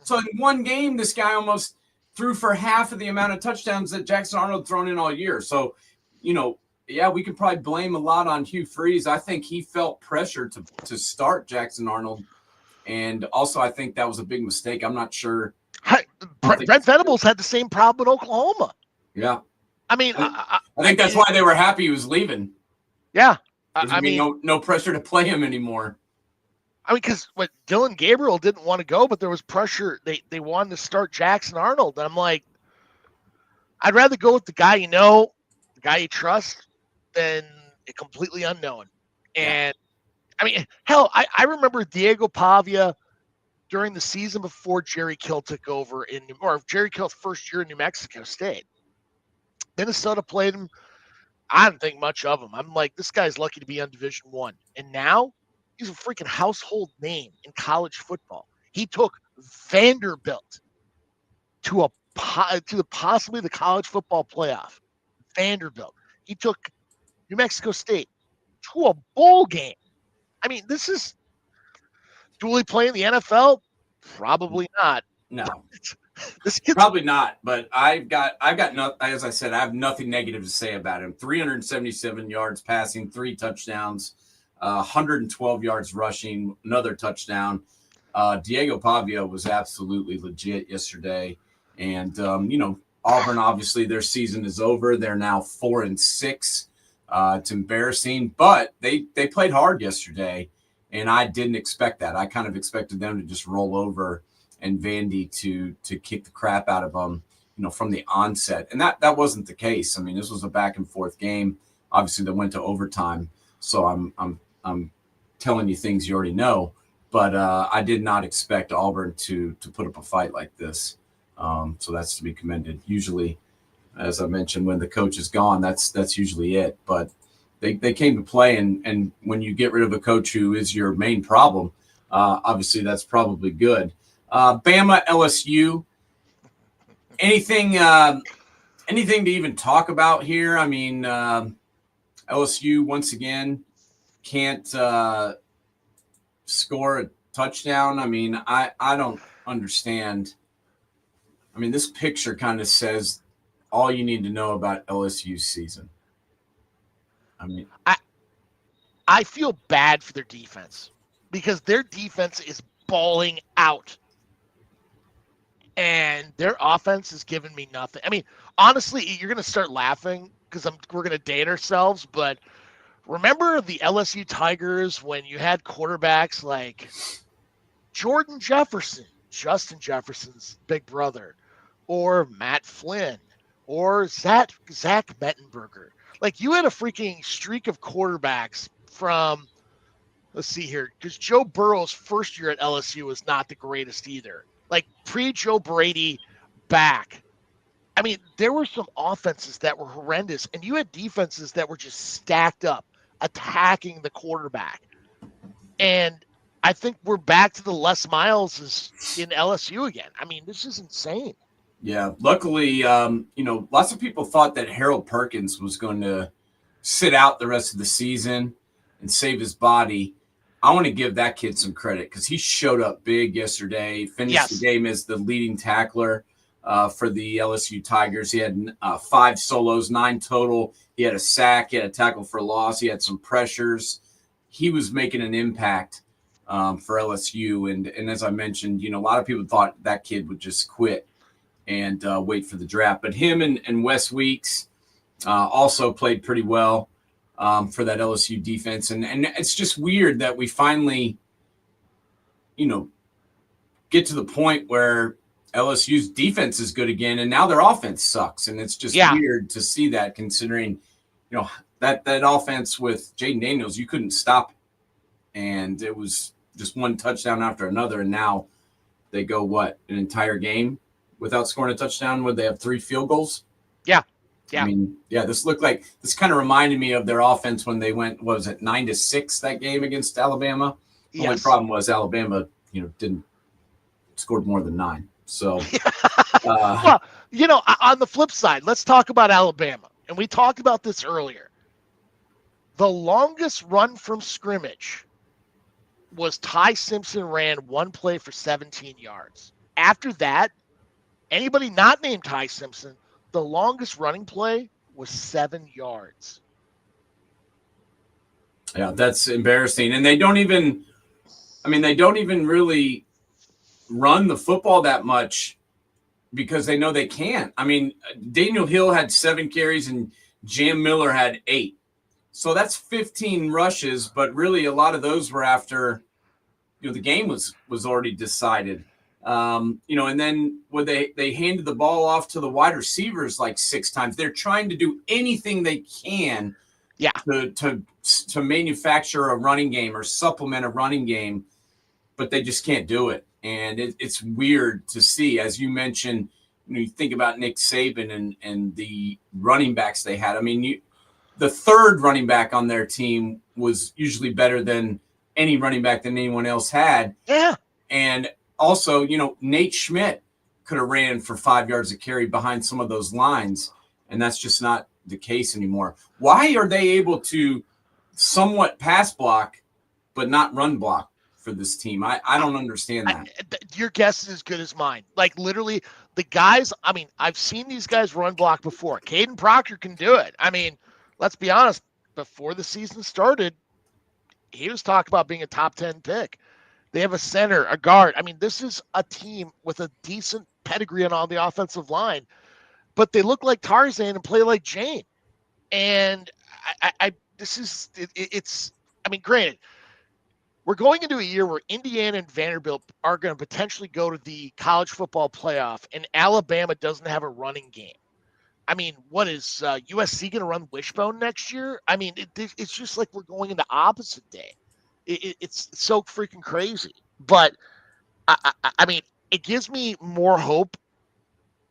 So in one game, this guy almost threw for half of the amount of touchdowns that Jackson Arnold thrown in all year. So, we could probably blame a lot on Hugh Freeze. I think he felt pressure to start Jackson Arnold. And also, I think that was a big mistake. I'm not sure. Brent Venables had the same problem in Oklahoma. Yeah. I mean, I think that's why they were happy he was leaving. Yeah. No pressure to play him anymore. I mean, because what Dylan Gabriel didn't want to go, but there was pressure. They wanted to start Jackson Arnold. And I'm like, I'd rather go with the guy you know, the guy you trust, than a completely unknown. And I mean, hell, I remember Diego Pavia during the season before Jerry Kill took over or Jerry Kill's first year in New Mexico State. Minnesota played him. I didn't think much of him. I'm like, this guy's lucky to be on Division I. And now he's a freaking household name in college football. He took Vanderbilt to possibly the college football playoff. Vanderbilt. He took New Mexico State to a bowl game. I mean, this is Dooley playing the NFL? Probably not. No. This kid's Probably not, but I've got no, as I said, I have nothing negative to say about him. 377 yards passing, 3 touchdowns, 112 yards rushing, another touchdown. Diego Pavia was absolutely legit yesterday. And Auburn, obviously their season is over. They're now 4-6. It's embarrassing, but they played hard yesterday, and I didn't expect that. I kind of expected them to just roll over and Vandy to kick the crap out of them, from the onset. And that wasn't the case. I mean, this was a back and forth game. Obviously, they went to overtime. So I'm telling you things you already know. But I did not expect Auburn to put up a fight like this. So that's to be commended. Usually, as I mentioned, when the coach is gone, that's usually it. But they came to play, and when you get rid of a coach who is your main problem, obviously that's probably good. Bama, LSU, anything to even talk about here? I mean, LSU once again can't score a touchdown. I mean, I don't understand. I mean, this picture kind of says all you need to know about LSU's season. I mean, I feel bad for their defense because their defense is balling out. And their offense is giving me nothing. I mean, honestly, you're going to start laughing because we're going to date ourselves. But remember the LSU Tigers when you had quarterbacks like Jordan Jefferson, Justin Jefferson's big brother, or Matt Flynn, or Zach Mettenberger. Like, you had a freaking streak of quarterbacks from, let's see here, because Joe Burrow's first year at LSU was not the greatest either. Like, pre-Joe Brady back. I mean, there were some offenses that were horrendous, and you had defenses that were just stacked up, attacking the quarterback. And I think we're back to the Les Miles in LSU again. I mean, this is insane. Yeah, luckily, lots of people thought that Harold Perkins was going to sit out the rest of the season and save his body. I want to give that kid some credit because he showed up big yesterday, finished the game as the leading tackler for the LSU Tigers. He had 5 solos, 9 total. He had a sack. He had a tackle for loss. He had some pressures. He was making an impact for LSU. And as I mentioned, a lot of people thought that kid would just quit and wait for the draft. But him and Wes Weeks also played pretty well for that LSU defense. And it's just weird that we finally, get to the point where LSU's defense is good again, and now their offense sucks. And it's just weird to see that, considering, that offense with Jaden Daniels, you couldn't stop it. And it was just one touchdown after another. And now they go, an entire game without scoring a touchdown? Would they have 3 field goals? Yeah. I mean, this kind of reminded me of their offense when they went, 9-6 that game against Alabama? The only problem was Alabama, didn't score more than 9. So, well, on the flip side, let's talk about Alabama. And we talked about this earlier. The longest run from scrimmage was Ty Simpson ran 1 play for 17 yards. After that, anybody not named Ty Simpson, the longest running play was 7 yards. Yeah, that's embarrassing. And they don't even really run the football that much because they know they can't. I mean, Daniel Hill had 7 carries and Jam Miller had 8. So that's 15 rushes, but really a lot of those were after, the game was already decided. And then when they handed the ball off to the wide receivers like 6 times, they're trying to do anything they can to manufacture a running game or supplement a running game, but they just can't do it. And it's weird to see, as you mentioned, you think about Nick Saban and the running backs they had. I mean, the third running back on their team was usually better than any running back than anyone else had. Yeah. And also, Nate Schmidt could have ran for 5 yards of carry behind some of those lines, and that's just not the case anymore. Why are they able to somewhat pass block but not run block for this team? I don't understand that. Your guess is as good as mine. Like, literally, the guys, I mean, I've seen these guys run block before. Caden Proctor can do it. I mean, let's be honest, before the season started, he was talking about being a top 10 pick. They have a center, a guard. I mean, this is a team with a decent pedigree on the offensive line, but they look like Tarzan and play like Jane. And granted, we're going into a year where Indiana and Vanderbilt are going to potentially go to the college football playoff, and Alabama doesn't have a running game. I mean, what is USC going to run Wishbone next year? I mean, it's just like we're going into opposite day. It's so freaking crazy. But, I mean, it gives me more hope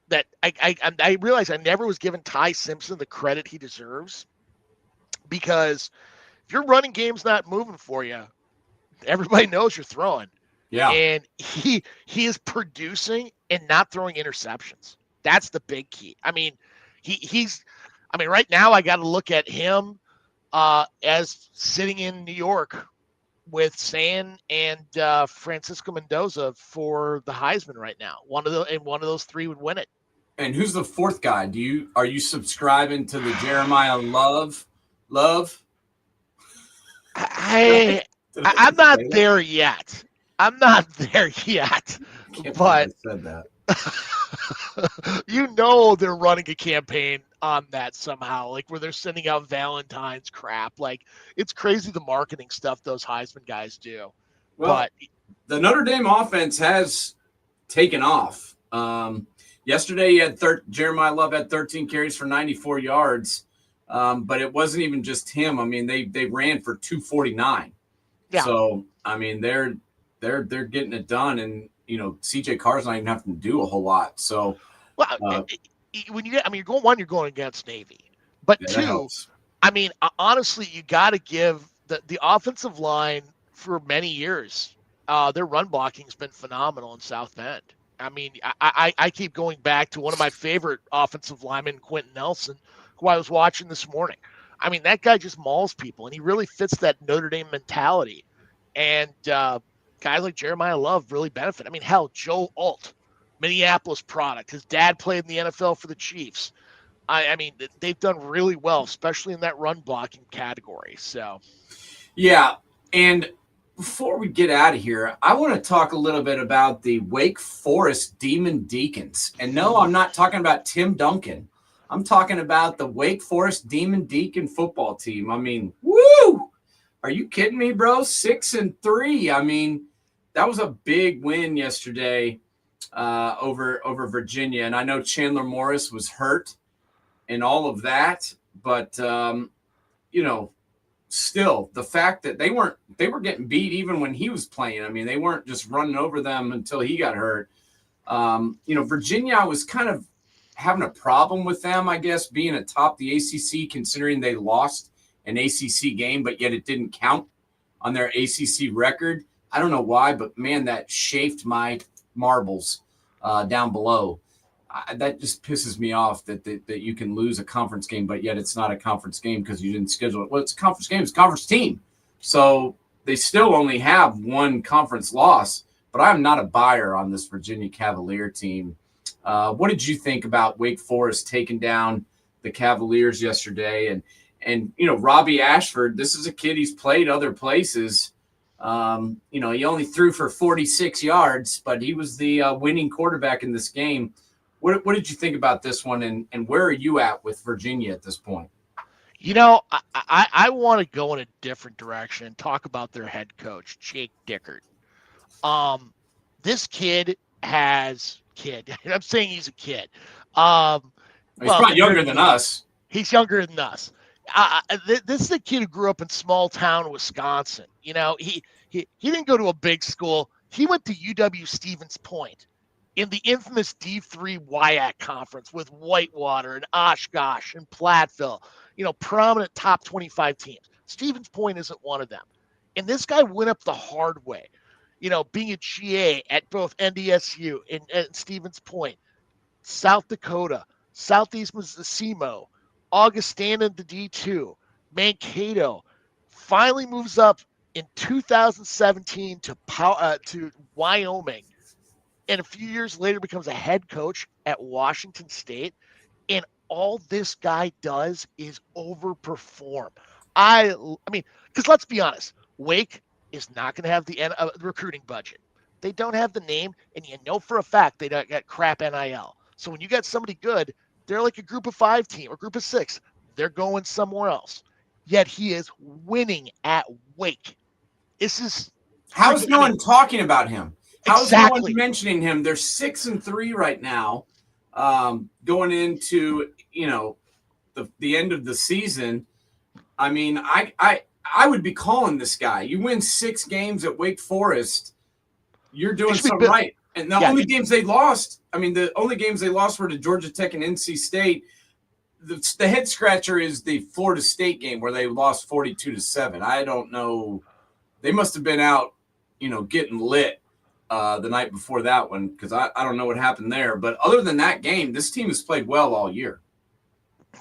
that I realize I never was given Ty Simpson the credit he deserves, because if your running game's not moving for you, everybody knows you're throwing. Yeah. And he is producing and not throwing interceptions. That's the big key. I mean, right now I got to look at him as sitting in New York with San and Francisco Mendoza for the Heisman right now. One of those 3 would win it. And who's the 4th guy? Are you subscribing to the Jeremiah Love? I'm not there yet. I'm not there yet. But said that. They're running a campaign on that somehow, like where they're sending out Valentine's crap. Like, it's crazy the marketing stuff those Heisman guys do. Well, but the Notre Dame offense has taken off. Yesterday, Jeremiah Love had 13 carries for 94 yards, but it wasn't even just him. I mean, they ran for 249. Yeah. So I mean, they're getting it done, and CJ Carr's not even having to do a whole lot. So, you're going against Navy, but 2, I mean, honestly, you got to give the offensive line for many years. Their run blocking has been phenomenal in South Bend. I mean, I keep going back to one of my favorite offensive linemen, Quentin Nelson, who I was watching this morning. I mean, that guy just mauls people, and he really fits that Notre Dame mentality. And guys like Jeremiah Love really benefit. I mean, hell, Joe Alt, Minneapolis product. His dad played in the NFL for the Chiefs. I mean, they've done really well, especially in that run blocking category. So, yeah. And before we get out of here, I want to talk a little bit about the Wake Forest Demon Deacons. And no, I'm not talking about Tim Duncan. I'm talking about the Wake Forest Demon Deacon football team. I mean, woo! Are you kidding me, bro? 6-3. I mean, that was a big win yesterday over Virginia. And I know Chandler Morris was hurt and all of that, but still the fact that they were getting beat even when he was playing. I mean, they weren't just running over them until he got hurt. Virginia, I was kind of having a problem with them, I guess, being atop the ACC, considering they lost an ACC game, but yet it didn't count on their ACC record. I don't know why, but man, that chafed my marbles down below. That just pisses me off that you can lose a conference game, but yet it's not a conference game because you didn't schedule it. Well, it's a conference game. It's a conference team. So they still only have one conference loss, but I'm not a buyer on this Virginia Cavalier team. What did you think about Wake Forest taking down the Cavaliers yesterday? And Robbie Ashford, this is a kid, he's played other places. He only threw for 46 yards, but he was the winning quarterback in this game. What did you think about this one, and where are you at with Virginia at this point? I want to go in a different direction and talk about their head coach, Jake Dickert. This kid has kid. I'm saying he's a kid. He's probably younger than us. He's younger than us. This is a kid who grew up in small town Wisconsin. You know, he didn't go to a big school. He went to UW Stevens Point in the infamous D3 WIAC conference with Whitewater and Oshkosh and Platteville, you know, prominent top 25 teams. Stevens Point isn't one of them. And this guy went up the hard way, you know, being a GA at both NDSU and Stevens Point, South Dakota, Southeast Mississimo, Augustana to D2, Mankato, finally moves up in 2017 to Wyoming, and a few years later becomes a head coach at Washington State. And all this guy does is overperform. I mean, because let's be honest, Wake is not going to have the recruiting budget. They don't have the name, and you know for a fact they don't got crap NIL. So when you got somebody good, they're like a group of 5 team or group of 6. They're going somewhere else. Yet he is winning at Wake. This is how's no one talking about him? How's exactly. no one mentioning him? They're 6-3 right now, going into the end of the season. I mean, I would be calling this guy. You win 6 games at Wake Forest, you're doing something right. And the only games they lost, the only games they lost were to Georgia Tech and NC State. The head scratcher is the Florida State game where they lost 42-7. I don't know. They must have been out, getting lit the night before that one, because I don't know what happened there. But other than that game, this team has played well all year.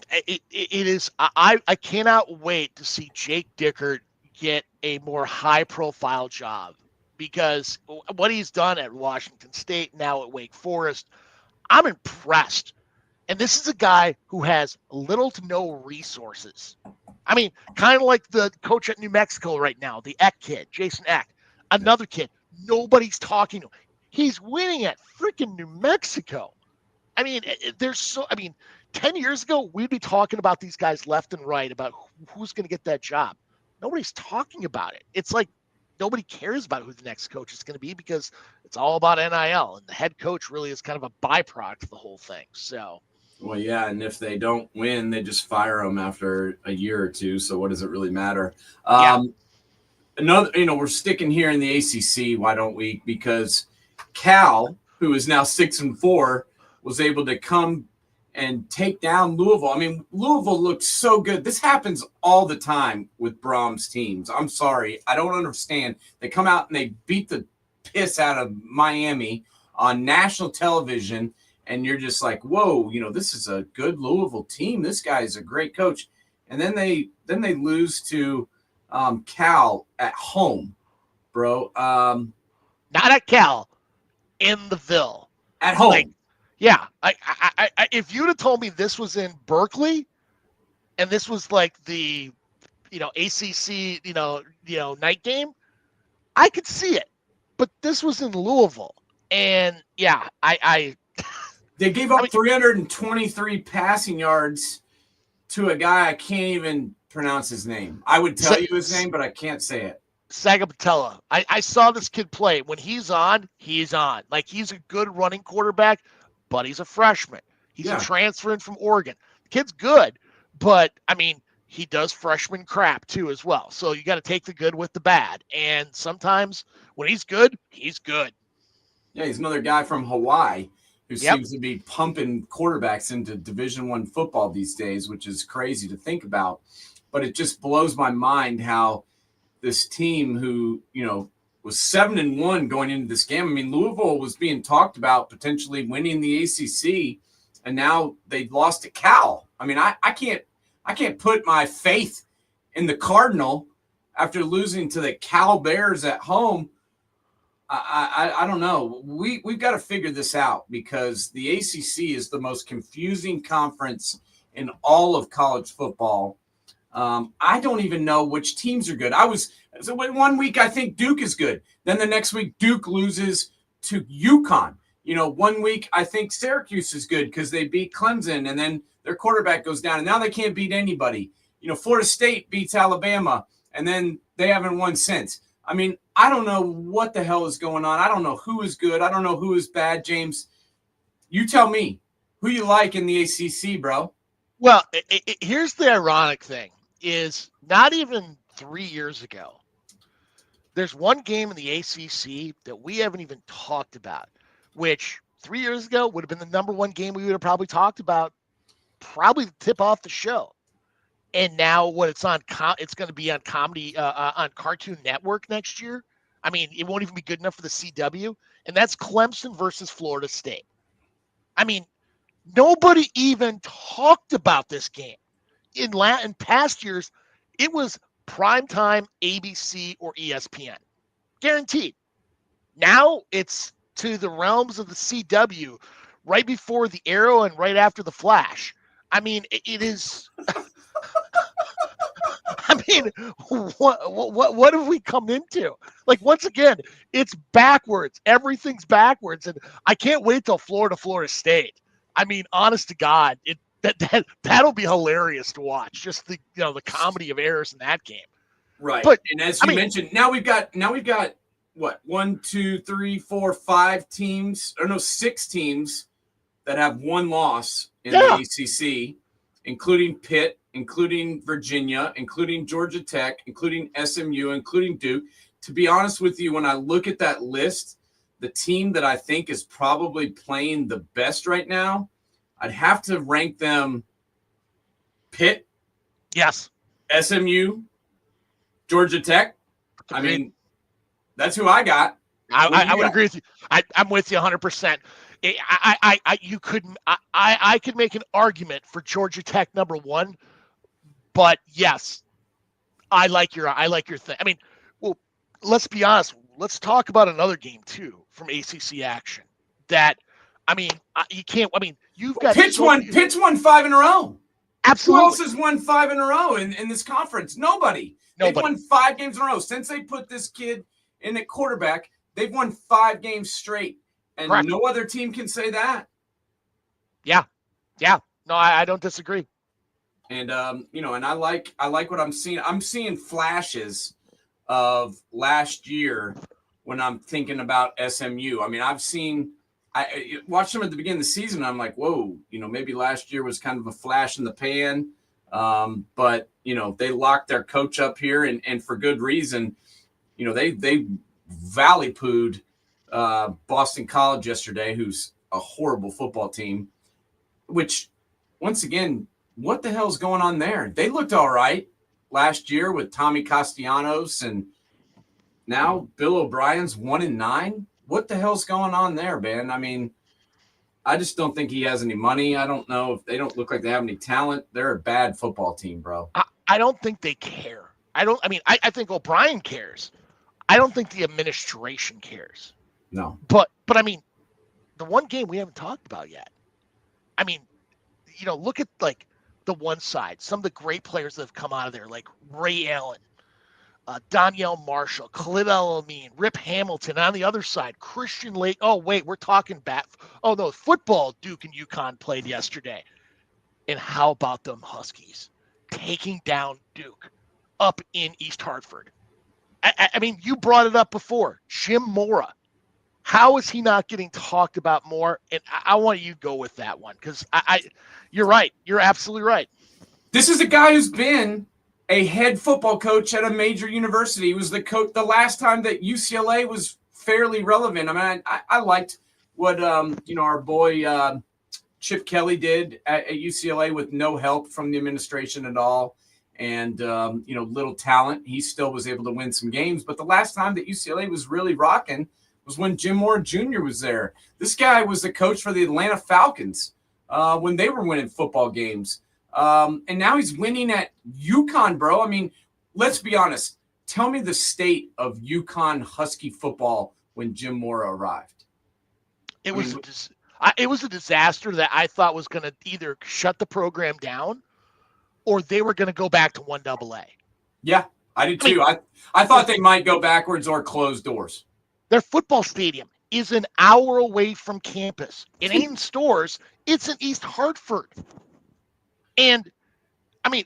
It is. I cannot wait to see Jake Dickert get a more high-profile job, because what he's done at Washington State, now at Wake Forest, I'm impressed. And this is a guy who has little to no resources. I mean, kind of like the coach at New Mexico right now, the Eck kid, Jason Eck, another kid. Nobody's talking to him. He's winning at freaking New Mexico. 10 years ago, we'd be talking about these guys left and right about who's going to get that job. Nobody's talking about it. It's like nobody cares about who the next coach is going to be, because it's all about NIL, and the head coach really is kind of a byproduct of the whole thing. So, well, yeah, and if they don't win, they just fire them after a year or two. So what does it really matter? Another, we're sticking here in the ACC. Why don't we? Because Cal, who is now 6-4, was able to come and take down Louisville. I mean, Louisville looked so good. This happens all the time with Brahms teams. I'm sorry. I don't understand. They come out and they beat the piss out of Miami on national television, and you're just like, whoa, this is a good Louisville team. This guy is a great coach. And then they lose to Cal at home, bro. not at Cal, in the Ville. At home. Yeah, I if you'd have told me this was in Berkeley, and this was like the, ACC, night game, I could see it. But this was in Louisville, and yeah, they gave up 323 passing yards to a guy I can't even pronounce his name. I would tell you his name, but I can't say it. Sagapatella. I saw this kid play. When he's on, he's on. Like, he's a good running quarterback, but he's a freshman. He's a transfer in from Oregon. The kid's good, but, he does freshman crap too as well. So you got to take the good with the bad. And sometimes when he's good, he's good. Yeah, he's another guy from Hawaii who seems to be pumping quarterbacks into Division I football these days, which is crazy to think about. But it just blows my mind how this team who, was 7-1 going into this game. Louisville was being talked about potentially winning the ACC, and now they lost to Cal. I can't put my faith in the Cardinal after losing to the Cal Bears at home. I don't know. We've got to figure this out, because the ACC is the most confusing conference in all of college football. I don't even know which teams are good. So 1 week I think Duke is good. Then the next week Duke loses to UConn. 1 week I think Syracuse is good because they beat Clemson, and then their quarterback goes down, and now they can't beat anybody. Florida State beats Alabama, and then they haven't won since. I don't know what the hell is going on. I don't know who is good. I don't know who is bad. James, you tell me who you like in the ACC, bro. Well, here's the ironic thing: is not even 3 years ago, there's one game in the ACC that we haven't even talked about, which 3 years ago would have been the number one game we would have probably talked about, probably tip off the show. And now what it's on, it's going to be on comedy, on Cartoon Network next year. I mean, it won't even be good enough for the CW. And that's Clemson versus Florida State. I mean, nobody even talked about this game. In past years, it was primetime ABC or ESPN. Guaranteed. Now it's to the realms of the CW right before the Arrow and right after the Flash. I mean, it is. I mean, what have we come into? Like, once again, it's backwards. Everything's backwards, and I can't wait till Florida State. I mean, honest to God, that'll be hilarious to watch. Just the the comedy of errors in that game. Right. But and as you mentioned, now we've got what, 1, 2, 3, 4, 5 teams, or no, 6 teams that have one loss in the ACC, including Pitt, including Virginia, including Georgia Tech, including SMU, including Duke. To be honest with you, when I look at that list, the team that I think is probably playing the best right now, I'd have to rank them Pitt, yes, SMU, Georgia Tech. I mean, that's who I got. I would agree with you. I'm with you 100%. I could make an argument for Georgia Tech number one, but yes, I like your thing. I mean, well, let's be honest. Let's talk about another game too from ACC action. That, I mean, you can't. I mean, you've got Pitt's won 5 in a row. Absolutely. Who else has won 5 in a row in this conference? Nobody. They've won 5 games in a row since they put this kid in at quarterback. They've won 5 games straight, and Correct. No other team can say that. Yeah. No, I don't disagree. And and I like what I'm seeing. I'm seeing flashes of last year when I'm thinking about SMU. I mean, I watched them at the beginning of the season. And I'm like, whoa, maybe last year was kind of a flash in the pan. But they locked their coach up here, and for good reason. They valley-pooed Boston College yesterday, who's a horrible football team. Which, once again, what the hell's going on there? They looked all right last year with Tommy Castellanos, and now Bill O'Brien's 1-9. What the hell's going on there, man? I mean, I just don't think he has any money. I don't know if they don't look like they have any talent. They're a bad football team, bro. I don't think they care. I think O'Brien cares. I don't think the administration cares. No. But I mean, the one game we haven't talked about yet. I mean, look at like the one side, some of the great players that have come out of there, like Ray Allen, Danielle Marshall, Khalid El-Amin, Rip Hamilton. On the other side, Christian Lake. Oh, wait, we're talking football. Duke and UConn played yesterday. And how about them Huskies taking down Duke up in East Hartford? I mean, you brought it up before. Jim Mora. How is he not getting talked about more? And I want you to go with that one because you're right. You're absolutely right. This is a guy who's been a head football coach at a major university. He was the coach the last time that UCLA was fairly relevant. I mean, I liked what our boy Chip Kelly did at UCLA with no help from the administration at all, and little talent. He still was able to win some games. But the last time that UCLA was really rocking was when Jim Mora Jr. was there. This guy was the coach for the Atlanta Falcons when they were winning football games. And now he's winning at UConn, bro. I mean, let's be honest. Tell me the state of UConn Husky football when Jim Mora arrived. It was a disaster that I thought was going to either shut the program down or they were going to go back to 1AA. Yeah, I did too. I thought they might go backwards or close doors. Their football stadium is an hour away from campus. It ain't in Stores. It's in East Hartford. And, I mean,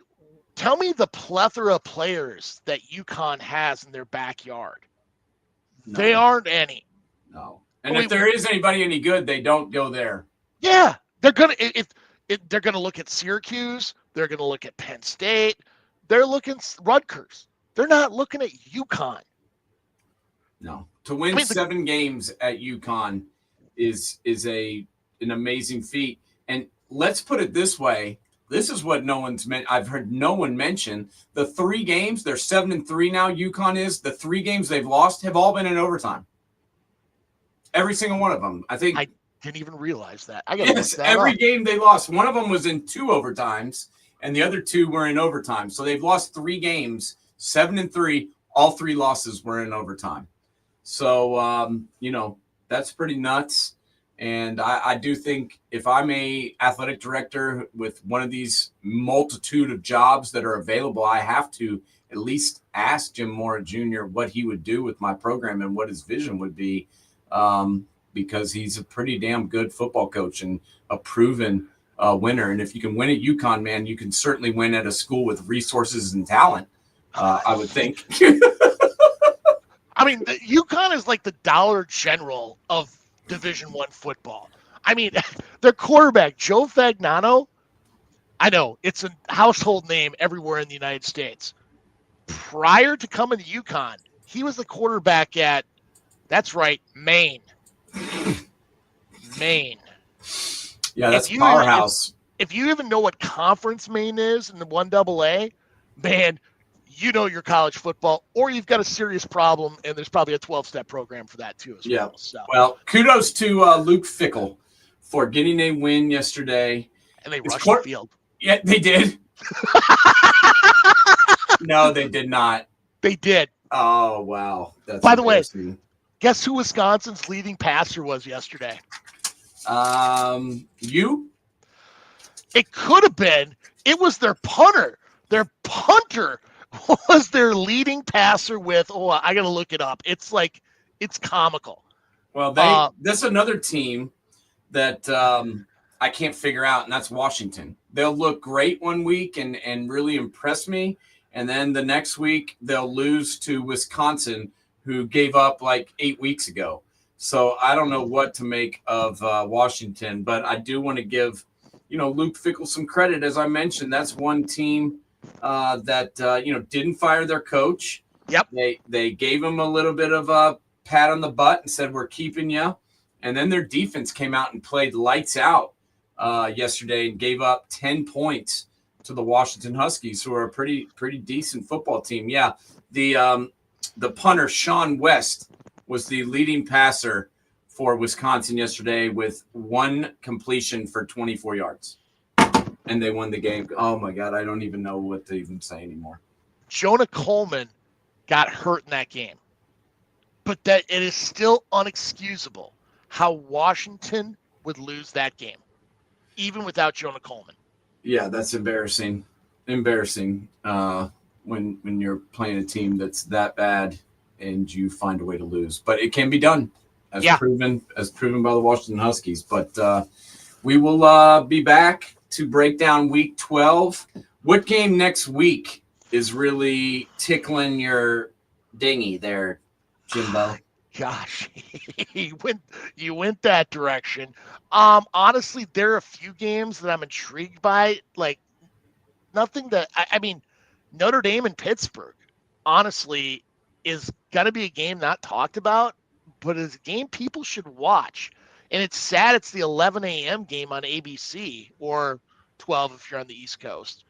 tell me the plethora of players that UConn has in their backyard. No. They aren't any. No. And if there is anybody any good, they don't go there. Yeah, they're gonna they're gonna look at Syracuse. They're gonna look at Penn State. They're looking Rutgers. They're not looking at UConn. No. To win 7 games at UConn is an amazing feat. And let's put it this way. This is what I've heard no one mention. The 3 games, they're 7-3 now, UConn is. The 3 games they've lost have all been in overtime. Every single one of them. I think I didn't even realize that. I gotta look that every up. game they lost. One of them was in 2 overtimes, and the other 2 were in overtime. So they've lost 3 games, 7-3. All 3 losses were in overtime. So, that's pretty nuts. And I do think if I'm a athletic director with one of these multitude of jobs that are available, I have to at least ask Jim Mora Jr. what he would do with my program and what his vision would be, because he's a pretty damn good football coach and a proven winner. And if you can win at UConn, man, you can certainly win at a school with resources and talent, I would think. I mean, UConn is like the Dollar General of Division I football. I mean, their quarterback, Joe Fagnano, I know it's a household name everywhere in the United States. Prior to coming to UConn, he was the quarterback at, that's right, Maine. Maine. Yeah, that's a powerhouse. If you even know what conference Maine is in the 1AA, man, you know your college football, or you've got a serious problem, and there's probably a 12-step program for that too as well. So. Well, kudos to Luke Fickell for getting a win yesterday. And they rushed the field. Yeah, they did. No, they did not. They did. Oh, wow. That's By the way, guess who Wisconsin's leading passer was yesterday? You? It could have been. It was their punter. Their punter was their leading passer with, I got to look it up. It's comical. Well, that's another team that I can't figure out, and that's Washington. They'll look great one week and really impress me, and then the next week they'll lose to Wisconsin, who gave up like 8 weeks ago. So I don't know what to make of Washington, but I do want to give, Luke Fickell some credit. As I mentioned, that's one team that didn't fire their coach. Yep. They gave him a little bit of a pat on the butt and said, we're keeping you. And then their defense came out and played lights out yesterday and gave up 10 points to the Washington Huskies, who are a pretty decent football team. Yeah. The punter, Sean West, was the leading passer for Wisconsin yesterday with 1 completion for 24 yards. And they won the game. Oh, my God. I don't even know what to even say anymore. Jonah Coleman got hurt in that game. But that it is still unexcusable how Washington would lose that game, even without Jonah Coleman. Yeah, that's embarrassing. Embarrassing when you're playing a team that's that bad and you find a way to lose. But it can be done, as proven by the Washington Huskies. But we will be back to break down Week 12. What game next week is really tickling your dinghy there, Jimbo? Gosh, you went that direction. Honestly, there are a few games that I'm intrigued by. Like nothing that I mean, Notre Dame and Pittsburgh, honestly, is gonna be a game not talked about, but it's a game people should watch. And it's sad it's the 11 a.m. game on ABC, or 12 if you're on the East Coast.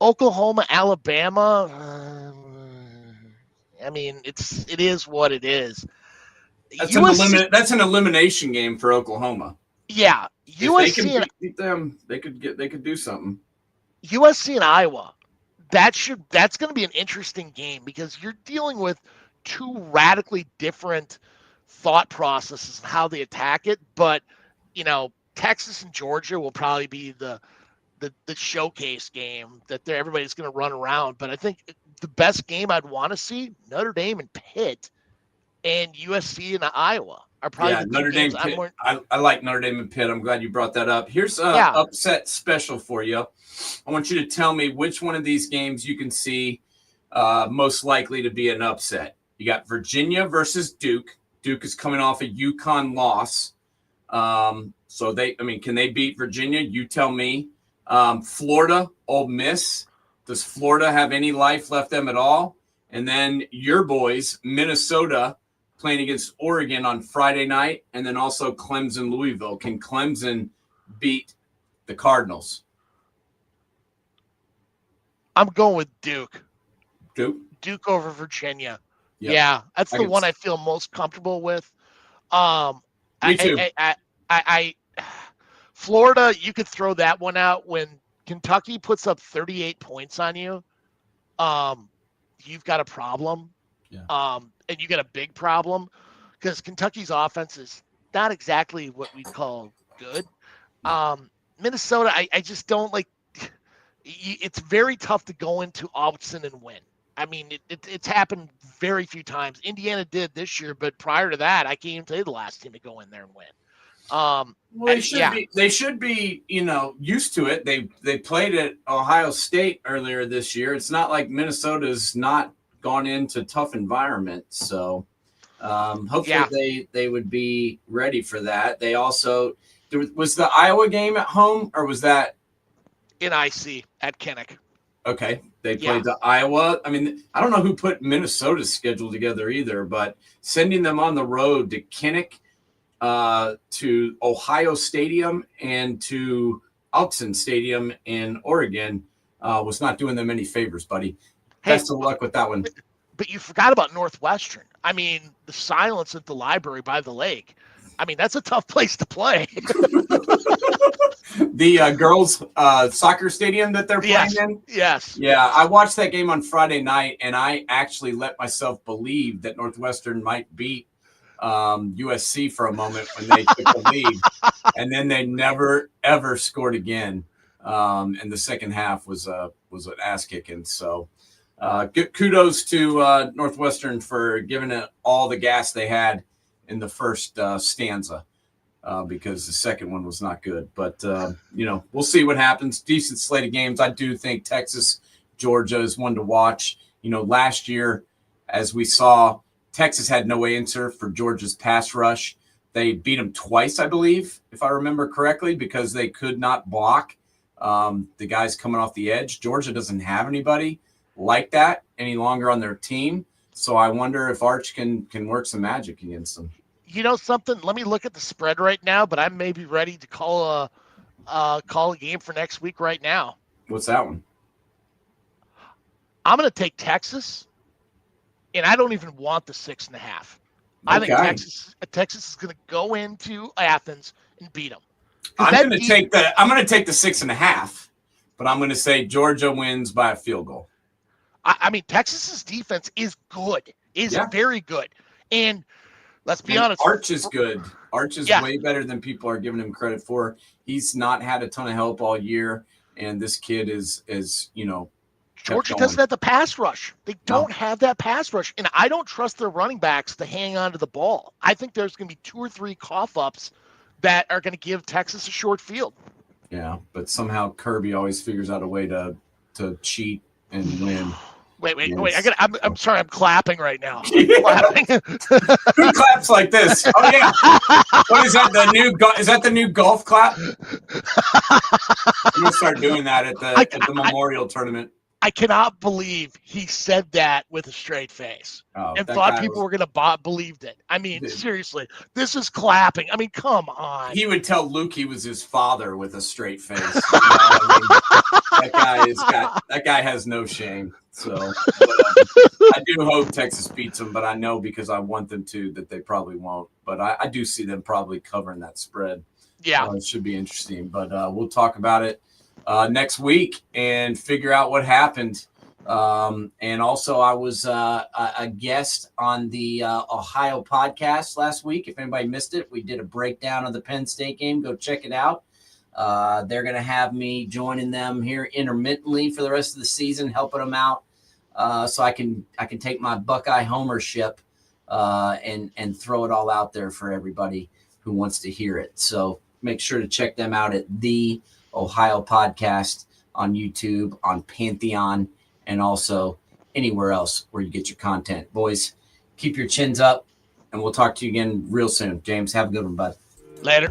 Oklahoma, Alabama. I mean, it is what it is. That's an elimination game for Oklahoma. Yeah, USC, if they can beat them, they could do something. USC and Iowa. That's going to be an interesting game because you're dealing with 2 radically different thought processes and how they attack it. But Texas and Georgia will probably be the showcase game that everybody's going to run around. But I think the best game I'd want to see, Notre Dame and Pitt, and USC and Iowa are probably Notre Dame. Pitt. I like Notre Dame and Pitt. I'm glad you brought that up. Here's an upset special for you. I want you to tell me which one of these games you can see most likely to be an upset. You got Virginia versus Duke. Duke is coming off a UConn loss. So can they beat Virginia? You tell me. Florida, Ole Miss. Does Florida have any life left them at all? And then your boys, Minnesota, playing against Oregon on Friday night, and then also Clemson, Louisville. Can Clemson beat the Cardinals? I'm going with Duke. Duke over Virginia. Yep. Yeah, that's the one I feel most comfortable with. Me too. Florida, you could throw that one out when Kentucky puts up 38 points on you. You've got a problem. Yeah. And you got a big problem because Kentucky's offense is not exactly what we call good. Minnesota, I just don't like. It's very tough to go into Autzen and win. I mean, it's happened very few times. Indiana did this year, but prior to that, I can't even tell you the last team to go in there and win. Well, they should be, used to it. They played at Ohio State earlier this year. It's not like Minnesota's not gone into tough environments. So hopefully they would be ready for that. They also was the Iowa game at home, or was that in IC at Kinnick? Okay. They played the Iowa. I mean, I don't know who put Minnesota's schedule together either, but sending them on the road to Kinnick, to Ohio Stadium, and to Autzen Stadium in Oregon was not doing them any favors, buddy. Best of luck with that one. But you forgot about Northwestern. I mean, the silence at the library by the lake. I mean, that's a tough place to play. The girls' soccer stadium that they're playing in? Yes. Yeah, I watched that game on Friday night, and I actually let myself believe that Northwestern might beat USC for a moment when they took the lead. And then they never, ever scored again. And the second half was an ass-kicking. So good kudos to Northwestern for giving it all the gas they had in the first stanza. Because the second one was not good. But, we'll see what happens. Decent slate of games. I do think Texas, Georgia is one to watch. Last year, as we saw, Texas had no answer for Georgia's pass rush. They beat them twice, I believe, if I remember correctly, because they could not block the guys coming off the edge. Georgia doesn't have anybody like that any longer on their team. So I wonder if Arch can work some magic against them. You know something? Let me look at the spread right now, but I may be ready to call a game for next week right now. What's that one? I'm going to take Texas, and I don't even want the 6.5. I think Texas is going to go into Athens and beat them. I'm going to take the 6.5, but I'm going to say Georgia wins by a field goal. I mean, Texas's defense is good, very good, and let's be honest. Arch is good. Arch is way better than people are giving him credit for. He's not had a ton of help all year, and this kid is Georgia doesn't have the pass rush. They don't have that pass rush, and I don't trust their running backs to hang on to the ball. I think there's going to be 2 or 3 cough-ups that are going to give Texas a short field. Yeah, but somehow Kirby always figures out a way to cheat and win. Wait! I'm sorry. I'm clapping right now. Clapping. Who claps like this? Oh yeah. What is that? Is that the new golf clap? I'm gonna start doing that at the Memorial Tournament. I cannot believe he said that with a straight face and thought people were gonna believed it. I mean, seriously, this is clapping. I mean, come on. He would tell Luke he was his father with a straight face. That guy has no shame. So I do hope Texas beats them, but I know because I want them to that they probably won't. But I do see them probably covering that spread. Yeah, it should be interesting. But we'll talk about it next week and figure out what happened. And also, I was a guest on the Ohio podcast last week. If anybody missed it, we did a breakdown of the Penn State game. Go check it out. They're going to have me joining them here intermittently for the rest of the season, helping them out. So I can take my Buckeye homership and throw it all out there for everybody who wants to hear it. So make sure to check them out at the Ohio Podcast on YouTube, on Pantheon, and also anywhere else where you get your content. Boys, Keep your chins up, and we'll talk to you again real soon. James, have a good one, bud. Later.